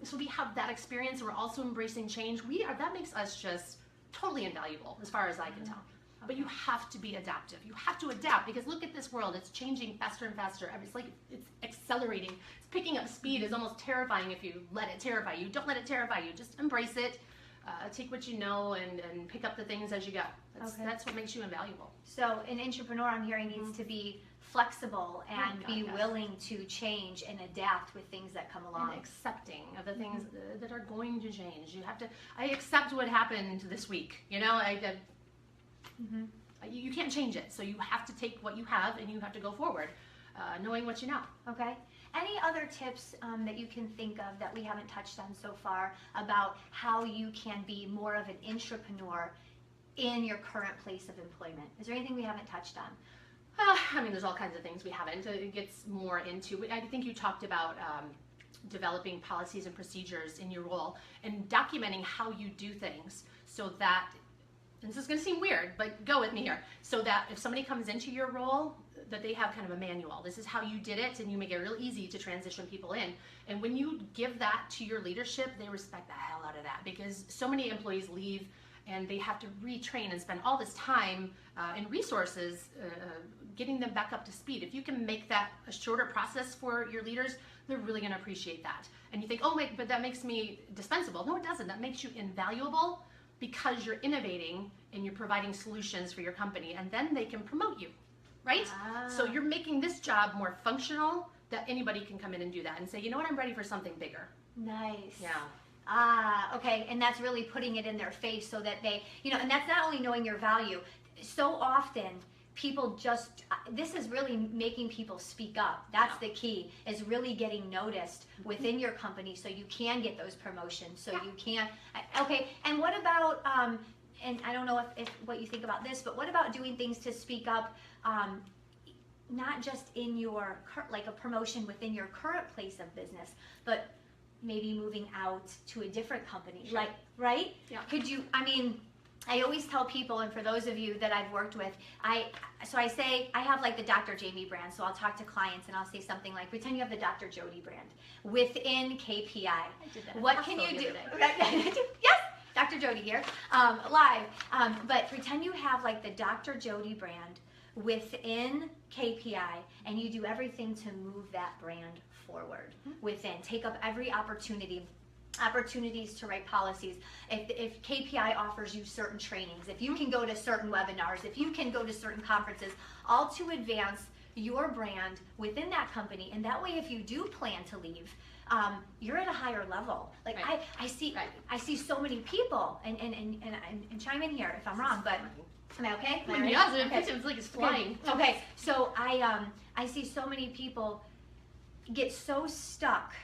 So we have that experience, and we're also embracing change. That makes us just totally invaluable as far as I can tell. But you have to be adaptive. You have to adapt, because look at this world. It's changing faster and faster. It's like it's accelerating. It's picking up speed. It's almost terrifying if you let it terrify you. Don't let it terrify you. Just embrace it. Take what you know and pick up the things as you go. That's what makes you invaluable. So an entrepreneur, I'm hearing, needs to be flexible and be willing to change and adapt with things that come along. And accepting of the things that are going to change. You have to. I accept what happened this week. You can't change it, so you have to take what you have and you have to go forward, knowing what you know. Okay. Any other tips that you can think of that we haven't touched on so far about how you can be more of an intrapreneur in your current place of employment? Is there anything we haven't touched on? There's all kinds of things we haven't. It gets more into, I think you talked about developing policies and procedures in your role and documenting how you do things, so that, and this is going to seem weird, but go with me here, so that if somebody comes into your role, that they have kind of a manual. This is how you did it, and you make it real easy to transition people in. And when you give that to your leadership, they respect the hell out of that, because so many employees leave and they have to retrain and spend all this time and resources getting them back up to speed. If you can make that a shorter process for your leaders, they're really going to appreciate that. And you think, oh wait, but that makes me dispensable. No, it doesn't. That makes you invaluable, because you're innovating and you're providing solutions for your company, and then they can promote you, right? So you're making this job more functional, that anybody can come in and do that and say, you know what, I'm ready for something bigger. Nice. Yeah. Okay, and that's really putting it in their face so that they, and that's not only knowing your value. So often people just, this is really making people speak up. That's the key, is really getting noticed within your company so you can get those promotions, so you can, okay, and what about, and I don't know if what you think about this, but what about doing things to speak up not just in your, like a promotion within your current place of business, but maybe moving out to a different company, Sure. like, right? Yeah. Could you, I mean, I always tell people, and for those of you that I've worked with, I say, I have like the Dr. Jamie brand, so I'll talk to clients and I'll say something like, pretend you have the Dr. Jodi brand within KPI. I did that. What can you do? Yes, Dr. Jodi here, live. But pretend you have like the Dr. Jodi brand within KPI, and you do everything to move that brand forward within. Take up every opportunities to write policies. If KPI offers you certain trainings, if you can go to certain webinars, if you can go to certain conferences, all to advance your brand within that company. And that way, if you do plan to leave, you're at a higher level. Like Right. I see so many people, and chime in here if I'm wrong, but am I okay? Am I right? Yeah, Okay. it's like it's flying. Okay, so I see so many people get so stuck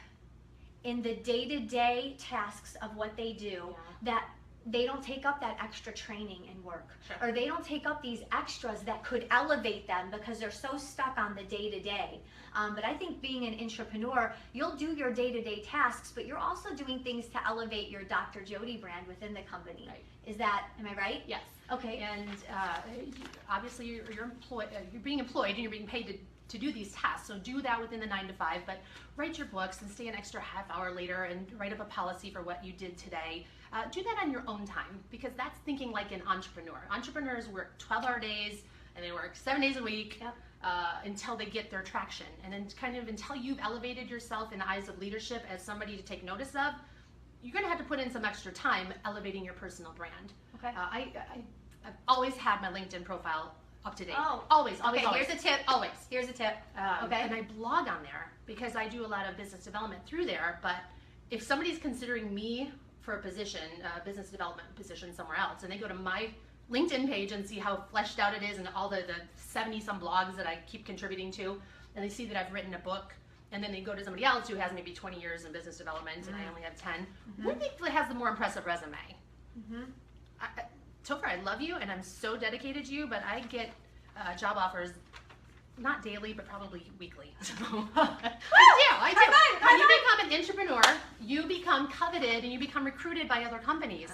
in the day-to-day tasks of what they do that they don't take up that extra training and work, Sure. or they don't take up these extras that could elevate them because they're so stuck on the day-to-day. But I think being an intrapreneur, you'll do your day-to-day tasks, but you're also doing things to elevate your Dr. Jodi brand within the company. Right. Is that, am I right? Yes. Okay. And obviously you're being employed and you're being paid to do these tasks. So do that within the 9 to 5, but write your books and stay an extra half hour later and write up a policy for what you did today. Do that on your own time, because that's thinking like an entrepreneur. Entrepreneurs work 12-hour days and they work 7 days a week. Yep. Until they get their traction, and then kind of until you've elevated yourself in the eyes of leadership as somebody to take notice of, you're going to have to put in some extra time elevating your personal brand. Okay. I've always had my LinkedIn profile up to date. Oh. Always. Okay, Always. here's a tip. Always. Here's a tip. Okay. And I blog on there because I do a lot of business development through there. But if somebody's considering me for a position, a business development position somewhere else, and they go to my LinkedIn page and see how fleshed out it is and all the 70-some blogs that I keep contributing to, and they see that I've written a book, and then they go to somebody else who has maybe 20 years in business development and I only have 10, who do you think has the more impressive resume? Topher, I love you and I'm so dedicated to you, but I get job offers not daily, but probably weekly. So, I do. When you become an entrepreneur, you become coveted and you become recruited by other companies.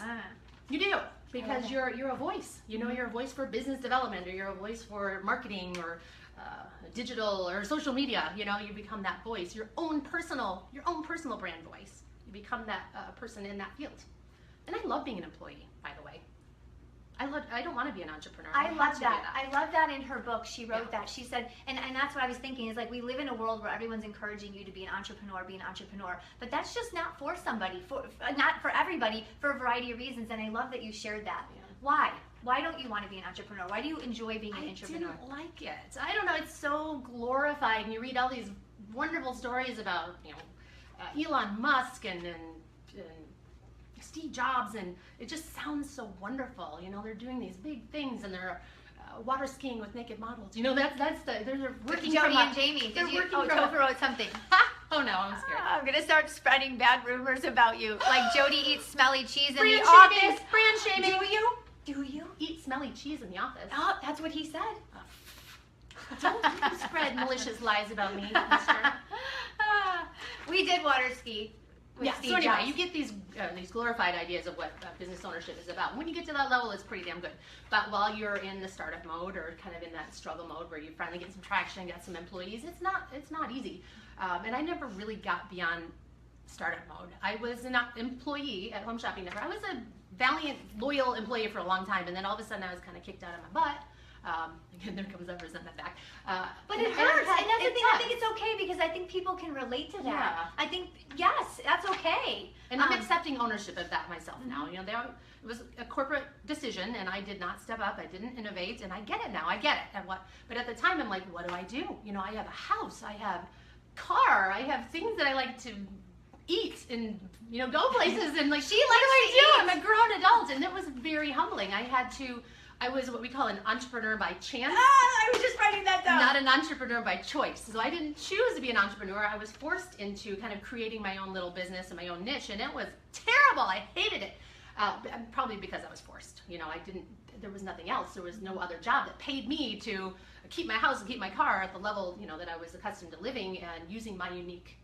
You do, because you're a voice. You know, you're a voice for business development, or you're a voice for marketing, or digital, or social media. You know, you become that voice, your own personal brand voice. You become that person in that field. And I love being an employee, by the way. I don't want to be an entrepreneur. I love that. I love that in her book. She wrote that. She said, and that's what I was thinking, is like, we live in a world where everyone's encouraging you to be an entrepreneur, But that's just not for somebody, not for everybody, for a variety of reasons. And I love that you shared that. Yeah. Why? Why don't you want to be an entrepreneur? Why do you enjoy being an entrepreneur? I didn't like it. I don't know. It's so glorified, and you read all these wonderful stories about, Elon Musk and Steve Jobs, and it just sounds so wonderful. You know, they're doing these big things, and they're water skiing with naked models. You know, they're working. Jodi and Jamie. Topher wrote something. Oh no, I'm scared. I'm gonna start spreading bad rumors about you. Like Jodi eats smelly cheese in Brand the shaming. office. Brand shaming. Do you Eat smelly cheese in the office? Oh, that's what he said. Don't spread malicious lies about me, mister. We did water ski. Yeah, so anyway, you get these glorified ideas of what business ownership is about. When you get to that level, it's pretty damn good. But while you're in the startup mode, or kind of in that struggle mode where you finally get some traction, got some employees, it's not easy. And I never really got beyond startup mode. I was an employee at Home Shopping Network. I was a valiant, loyal employee for a long time, and then all of a sudden I was kind of kicked out of my butt. Again, there comes that resentment back. But it hurts, and that's the thing. I think it's okay, because I think people can relate to that. Yeah. I think, yes, that's okay. And I'm accepting ownership of that myself now. You know, it was a corporate decision, and I did not step up. I didn't innovate, and I get it now. I get it. But at the time, I'm like, what do I do? You know, I have a house, I have a car, I have things that I like to eat and go places, and like, what do I do? I'm a grown adult, and it was very humbling. I was what we call an entrepreneur by chance. I was just writing that down. Not an entrepreneur by choice. So I didn't choose to be an entrepreneur. I was forced into kind of creating my own little business and my own niche, and it was terrible. I hated it. Probably because I was forced. You know, there was nothing else. There was no other job that paid me to keep my house and keep my car at the level, you know, that I was accustomed to living and using my unique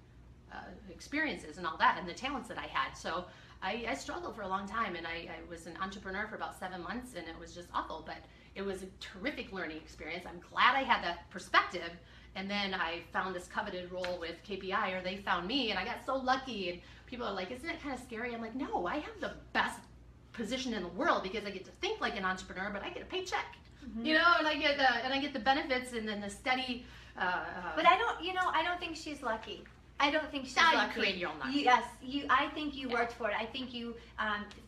experiences and all that and the talents that I had. So I struggled for a long time, and I was an entrepreneur for about 7 months, and it was just awful, but it was a terrific learning experience. I'm glad I had that perspective. And then I found this coveted role with KPI, or they found me, and I got so lucky. And people are like, isn't it kind of scary? I'm like, no, I have the best position in the world because I get to think like an entrepreneur, but I get a paycheck, you know, and I get the benefits and then the steady. But I don't think she's lucky. I don't think she's lucky. You create your own luck. Yes, I think you worked for it. I think you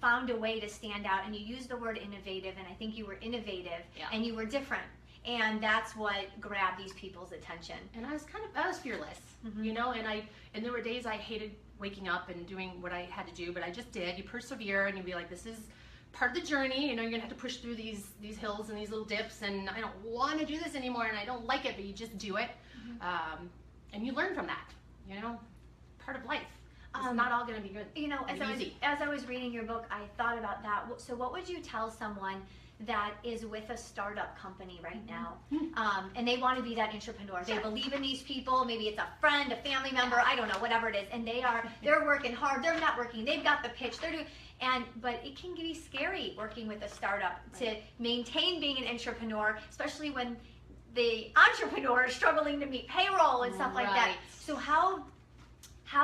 found a way to stand out, and you used the word innovative, and I think you were innovative, and you were different. And that's what grabbed these people's attention. And I was fearless, you know, and there were days I hated waking up and doing what I had to do, but I just did. You persevere, and you'd be like, this is part of the journey, you know, you're gonna have to push through these hills and these little dips, and I don't want to do this anymore, and I don't like it, but you just do it. And you learn from that, you know, part of life. It's not all gonna be good. You know, as I was reading your book, I thought about that. So what would you tell someone that is with a startup company right now, and they want to be that entrepreneur? They believe in these people. Maybe it's a friend, a family member, I don't know, whatever it is, and they're working hard. They're networking. They've got the pitch. They're doing, but it can be scary working with a startup to maintain being an entrepreneur, especially when the entrepreneur is struggling to meet payroll and stuff like that. So how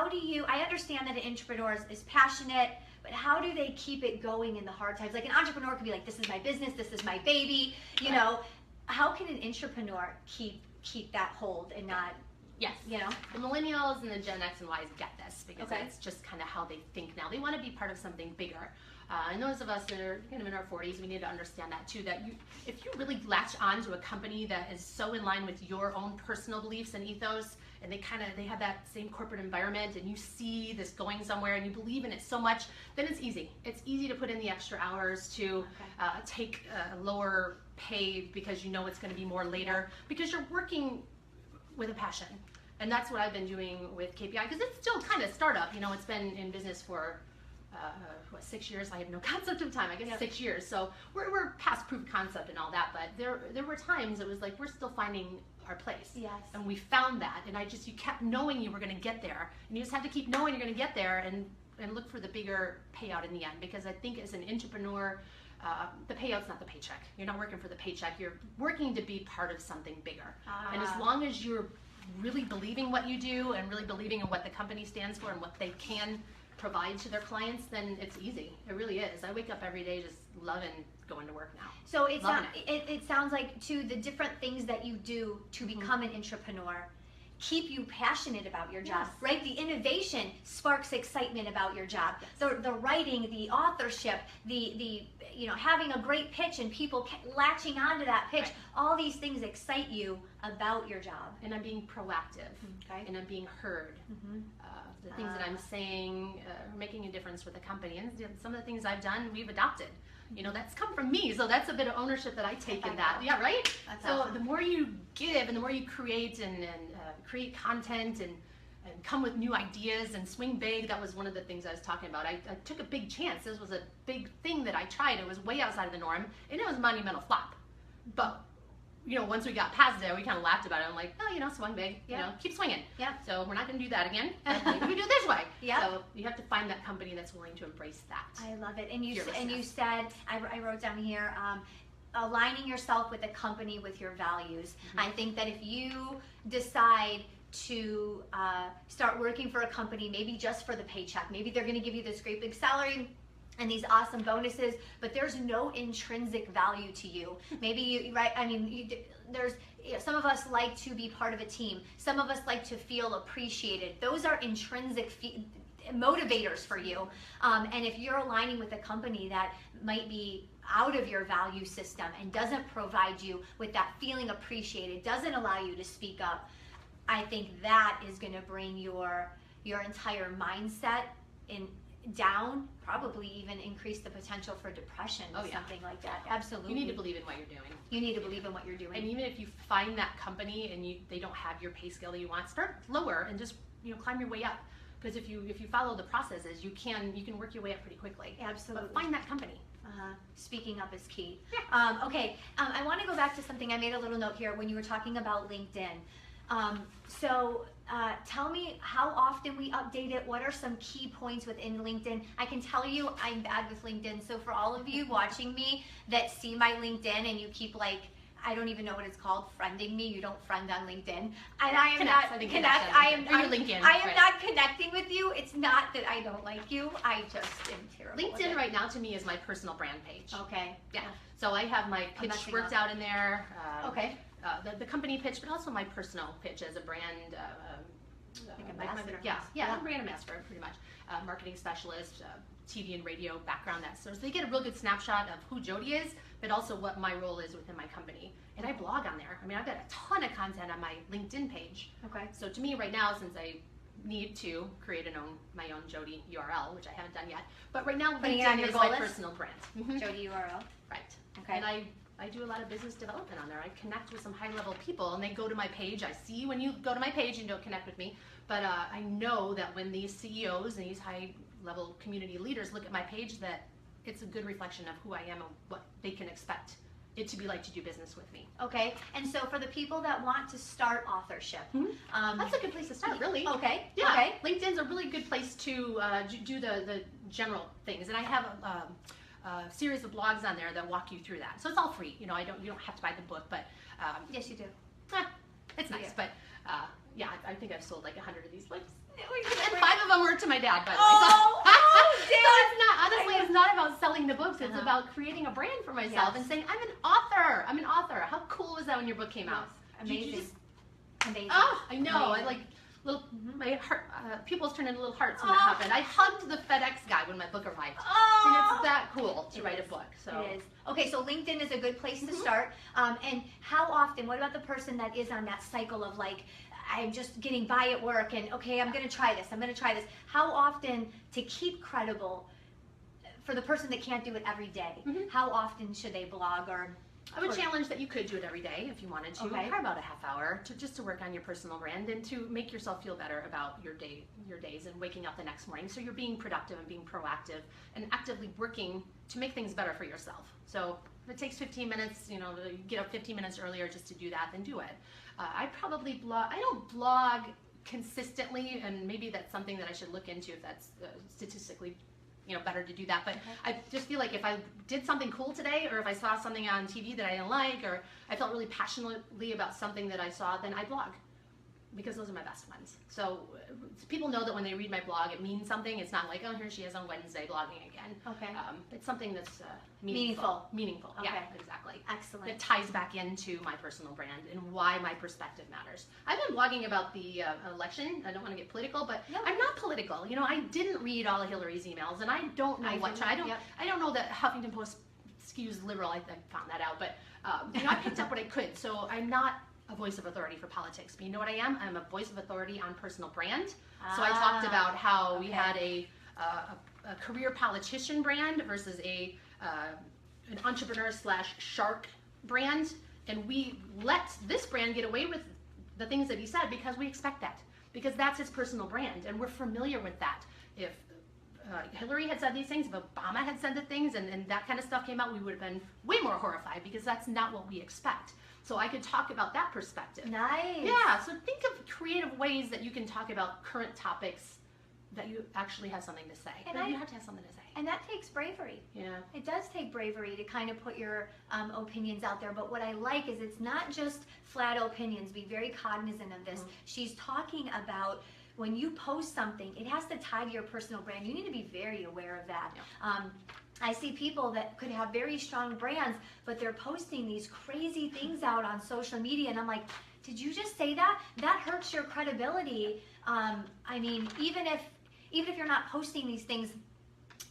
do you? I understand that an entrepreneur is passionate. But how do they keep it going in the hard times? Like an entrepreneur could be like, this is my business, this is my baby, you know. How can an entrepreneur keep that hold and not, you know? The millennials and the Gen X and Ys get this because it's just kind of how they think now. They want to be part of something bigger. And those of us that are kind of in our 40s, we need to understand that too, that if you really latch on to a company that is so in line with your own personal beliefs and ethos, and they have that same corporate environment, and you see this going somewhere and you believe in it so much, then it's easy. It's easy to put in the extra hours to take a lower pay because you know it's going to be more later, because you're working with a passion. And that's what I've been doing with KPI, because it's still kind of startup. You know, it's been in business for 6 years? I have no concept of time. I guess 6 years. So we're past proof of concept and all that. But there were times it was like we're still finding our place. Yes. And we found that. And you kept knowing you were going to get there. And you just have to keep knowing you're going to get there and look for the bigger payout in the end. Because I think as an entrepreneur, the payout's not the paycheck. You're not working for the paycheck. You're working to be part of something bigger. And as long as you're really believing what you do and really believing in what the company stands for and what they can provide to their clients, then it's easy. It really is. I wake up every day just loving going to work now. So it sounds like, too, the different things that you do to become an entrepreneur keep you passionate about your job, right? The innovation sparks excitement about your job. The writing, the authorship, the having a great pitch and people latching onto that pitch, all these things excite you about your job. And I'm being proactive, and I'm being heard. The things that I'm saying are making a difference for the company, and some of the things I've done, we've adopted. You know, that's come from me, so that's a bit of ownership that I take in that. Yeah, right? That's so awesome. The more you give and the more you create and create content and come with new ideas and swing big, that was one of the things I was talking about. I took a big chance. This was a big thing that I tried. It was way outside of the norm, and it was a monumental flop. But you know, once we got past it, we kind of laughed about it. I'm like, oh, swung big, keep swinging. Yeah. So we're not going to do that again. Maybe we do it this way. Yeah. So you have to find that company that's willing to embrace that. I love it. And you said, I wrote down here, aligning yourself with a company with your values. I think that if you decide to start working for a company, maybe just for the paycheck, maybe they're going to give you this great big salary and these awesome bonuses, but there's no intrinsic value to you. Maybe some of us like to be part of a team. Some of us like to feel appreciated. Those are intrinsic motivators for you. And if you're aligning with a company that might be out of your value system and doesn't provide you with that feeling appreciated, doesn't allow you to speak up, I think that is going to bring your entire mindset down, probably even increase the potential for depression or something like that. Absolutely. You need to believe in what you're doing. You need to believe in what you're doing. And even if you find that company and they don't have your pay scale that you want, start lower and just climb your way up. because if you follow the processes, you can work your way up pretty quickly. Absolutely. But find that company. Speaking up is key. Yeah. Okay, I want to go back to something. I made a little note here when you were talking about LinkedIn. Tell me how often we update it. What are some key points within LinkedIn? I can tell you I'm bad with LinkedIn. So for all of you watching me that see my LinkedIn and you keep like, I don't even know what it's called, friending me. You don't friend on LinkedIn. And I am Connect, not I think connect. I am not connecting with you. It's not that I don't like you. I just am terrible. LinkedIn right now to me is my personal brand page. Okay. Yeah. So I have my pitch worked out in there. Okay. The company pitch, but also my personal pitch as a brand. Ambassador. I'm a brand ambassador, pretty much. Marketing specialist, TV and radio background. So they get a real good snapshot of who Jodi is, but also what my role is within my company. And I blog on there. I mean, I've got a ton of content on my LinkedIn page. Okay. So to me right now, since I need to create my own Jodi URL, which I haven't done yet, but right now LinkedIn is my personal brand. Jodi URL. Right. Okay. And I do a lot of business development on there. I connect with some high-level people, and they go to my page. I see when you go to my page and don't connect with me, but I know that when these CEOs and these high-level community leaders look at my page, that it's a good reflection of who I am and what they can expect it to be like to do business with me. Okay, and so for the people that want to start authorship, that's a good place to start, really. Okay. Yeah. Okay. LinkedIn's a really good place to do the general things, and I have a series of blogs on there that walk you through that. So it's all free. You don't have to buy the book, but Yes, you do. it's nice. Yeah. But I think I've sold like 100 of these books. And 5 of them were to my dad, by the way. It's not about selling the books. It's about creating a brand for myself and saying, I'm an author. I'm an author. How cool was that when your book came out? Amazing. Amazing. Oh, I know. Amazing. I like little, my heart, pupils turned into little hearts when that happened. I hugged the FedEx guy when my book arrived. And it's that cool to write a book. So it is. Okay, so LinkedIn is a good place to start. And how often, what about the person that is on that cycle of like, I'm just getting by at work and okay, I'm going to try this. How often to keep credible for the person that can't do it every day, how often should they blog or? I would challenge that you could do it every day if you wanted to. Okay. For about a half hour to work on your personal brand and to make yourself feel better about your days and waking up the next morning. So you're being productive and being proactive and actively working to make things better for yourself. So if it takes 15 minutes, you get up 15 minutes earlier just to do that, then do it. I probably blog. I don't blog consistently, and maybe that's something that I should look into if that's statistically better to do that. But I just feel like if I did something cool today, or if I saw something on TV that I didn't like, or I felt really passionately about something that I saw, then I blog, because those are my best ones. So people know that when they read my blog, it means something. It's not like, oh, here she is on Wednesday blogging again. Okay. It's something that's Meaningful. Meaningful. Okay. Yeah, exactly. Excellent. It ties back into my personal brand and why my perspective matters. I've been blogging about the election. I don't want to get political, but I'm not political. I didn't read all of Hillary's emails, and I don't know I don't know that Huffington Post skews liberal. I found that out, but I picked up what I could. So I'm not a voice of authority for politics, but you know what I am? I'm a voice of authority on personal brand. So I talked about how we had a career politician brand versus an entrepreneur / shark brand, and we let this brand get away with the things that he said because we expect that, because that's his personal brand, and we're familiar with that. If Hillary had said these things, if Obama had said the things, and that kind of stuff came out, we would have been way more horrified, because that's not what we expect. So I could talk about that perspective. Nice. Yeah, so think of creative ways that you can talk about current topics that you actually have something to say. And you have to have something to say. And that takes bravery. Yeah. It does take bravery to kind of put your opinions out there. But what I like is it's not just flat opinions. Be very cognizant of this. She's talking about when you post something, it has to tie to your personal brand. You need to be very aware of that. Yeah. I see people that could have very strong brands, but they're posting these crazy things out on social media, and I'm like, did you just say that? That hurts your credibility. I mean, even if you're not posting these things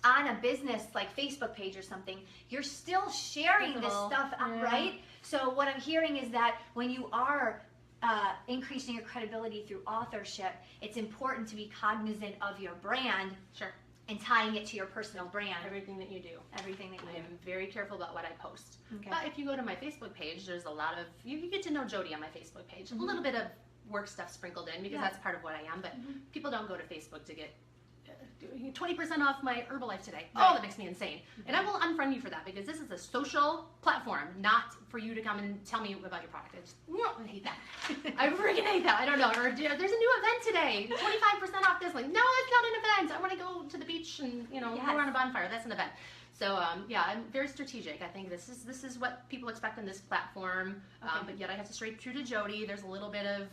on a business like Facebook page or something, you're still sharing this stuff, right? So what I'm hearing is that when you are increasing your credibility through authorship, it's important to be cognizant of your brand. Sure. And tying it to your personal brand. Everything that you do. Everything that you do. I am very careful about what I post. Okay. But if you go to my Facebook page, there's a lot of, you get to know Jodi on my Facebook page. A little bit of work stuff sprinkled in because Yeah. that's part of what I am. But people don't go to Facebook to get 20% off my Herbalife today. Right. Oh, that makes me insane. And I will unfriend you for that because this is a social platform, not for you to come and tell me about your product. I hate that. I freaking hate that. I don't know. Or there's a new event today. 25% off this. Like, no, it's not an event. I want to go to the beach and, you know, Yes. go around a bonfire. That's an event. So yeah, I'm very strategic. I think this is what people expect in this platform. Okay. But yet I have to stay true to Jodi. There's a little bit of,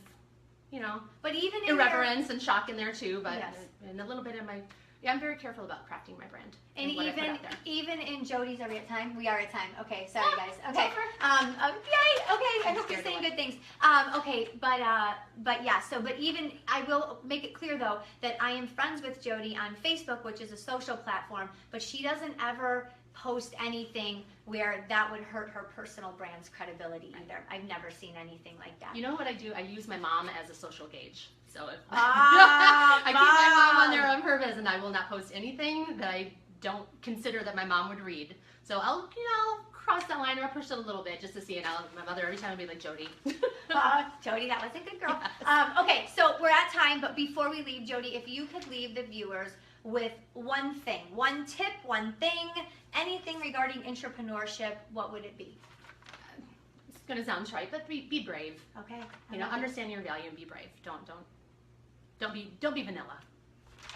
you know, But even in irreverence and shock in there too. But Yes. and a little bit of my, yeah, I'm very careful about crafting my brand And what I put out there. even in Jodi's, are we at time? We are at time. Okay, sorry guys. Okay. Over. Yay. Okay, I I'm hope you're scared saying to good things. Okay, but yeah. So, but even I will make it clear though that I am friends with Jodi on Facebook, which is a social platform, but she doesn't ever post anything where that would hurt her personal brand's credibility either. I've never seen anything like that. You know what I do? I use my mom as a social gauge. So if Ah, I keep my mom on there on purpose, and I will not post anything that I don't consider that my mom would read. So I'll, you know, cross that line or I'll push it a little bit just to see it. My mother every time would be like, Jodi. Jodi, that was a good girl. Okay, so we're at time, but before we leave, Jodi, if you could leave the viewers with one thing, one tip, one thing, anything regarding intrapreneurship, what would it be? It's gonna sound trite, but be brave. Okay. You know, understand your value and be brave. Don't be vanilla.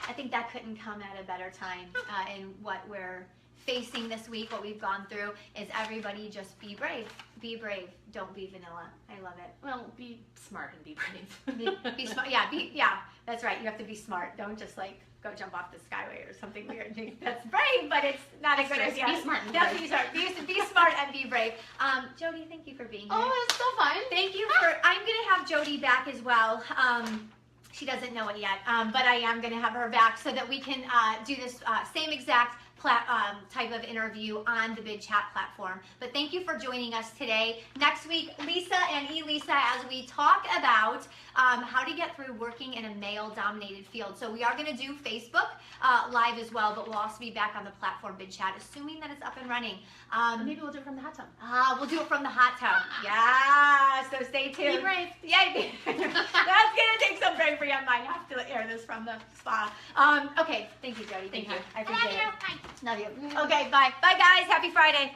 I think that couldn't come at a better time in what we're facing this week. What we've gone through is everybody just be brave. Be brave. Don't be vanilla. I love it. Well, be smart and be brave. Be smart. Yeah, that's right. You have to be smart. Don't just like go jump off the skyway or something weird. That's brave, but it's not a good idea. Be smart and be Definitely brave. be smart and be brave. Jodi, thank you for being here. Oh, it's so fun. Thank you for. I'm gonna have Jodi back as well. She doesn't know it yet, but I am gonna have her back so that we can do this same exact type of interview on the Bid Chat platform. But thank you for joining us today. Next week, Lisa and Elisa, as we talk about how to get through working in a male-dominated field. So we are going to do Facebook Live as well, but we'll also be back on the platform Bid Chat, assuming that it's up and running. Maybe we'll do it from the hot tub. We'll do it from the hot tub. Yeah, so stay tuned. Be brave. Yeah, that's going to take some bravery on mine. I have to air this from the spa. Okay, thank you, Jodi. Thank you. I appreciate it. Bye. Love you. Okay, bye. Bye, guys. Happy Friday.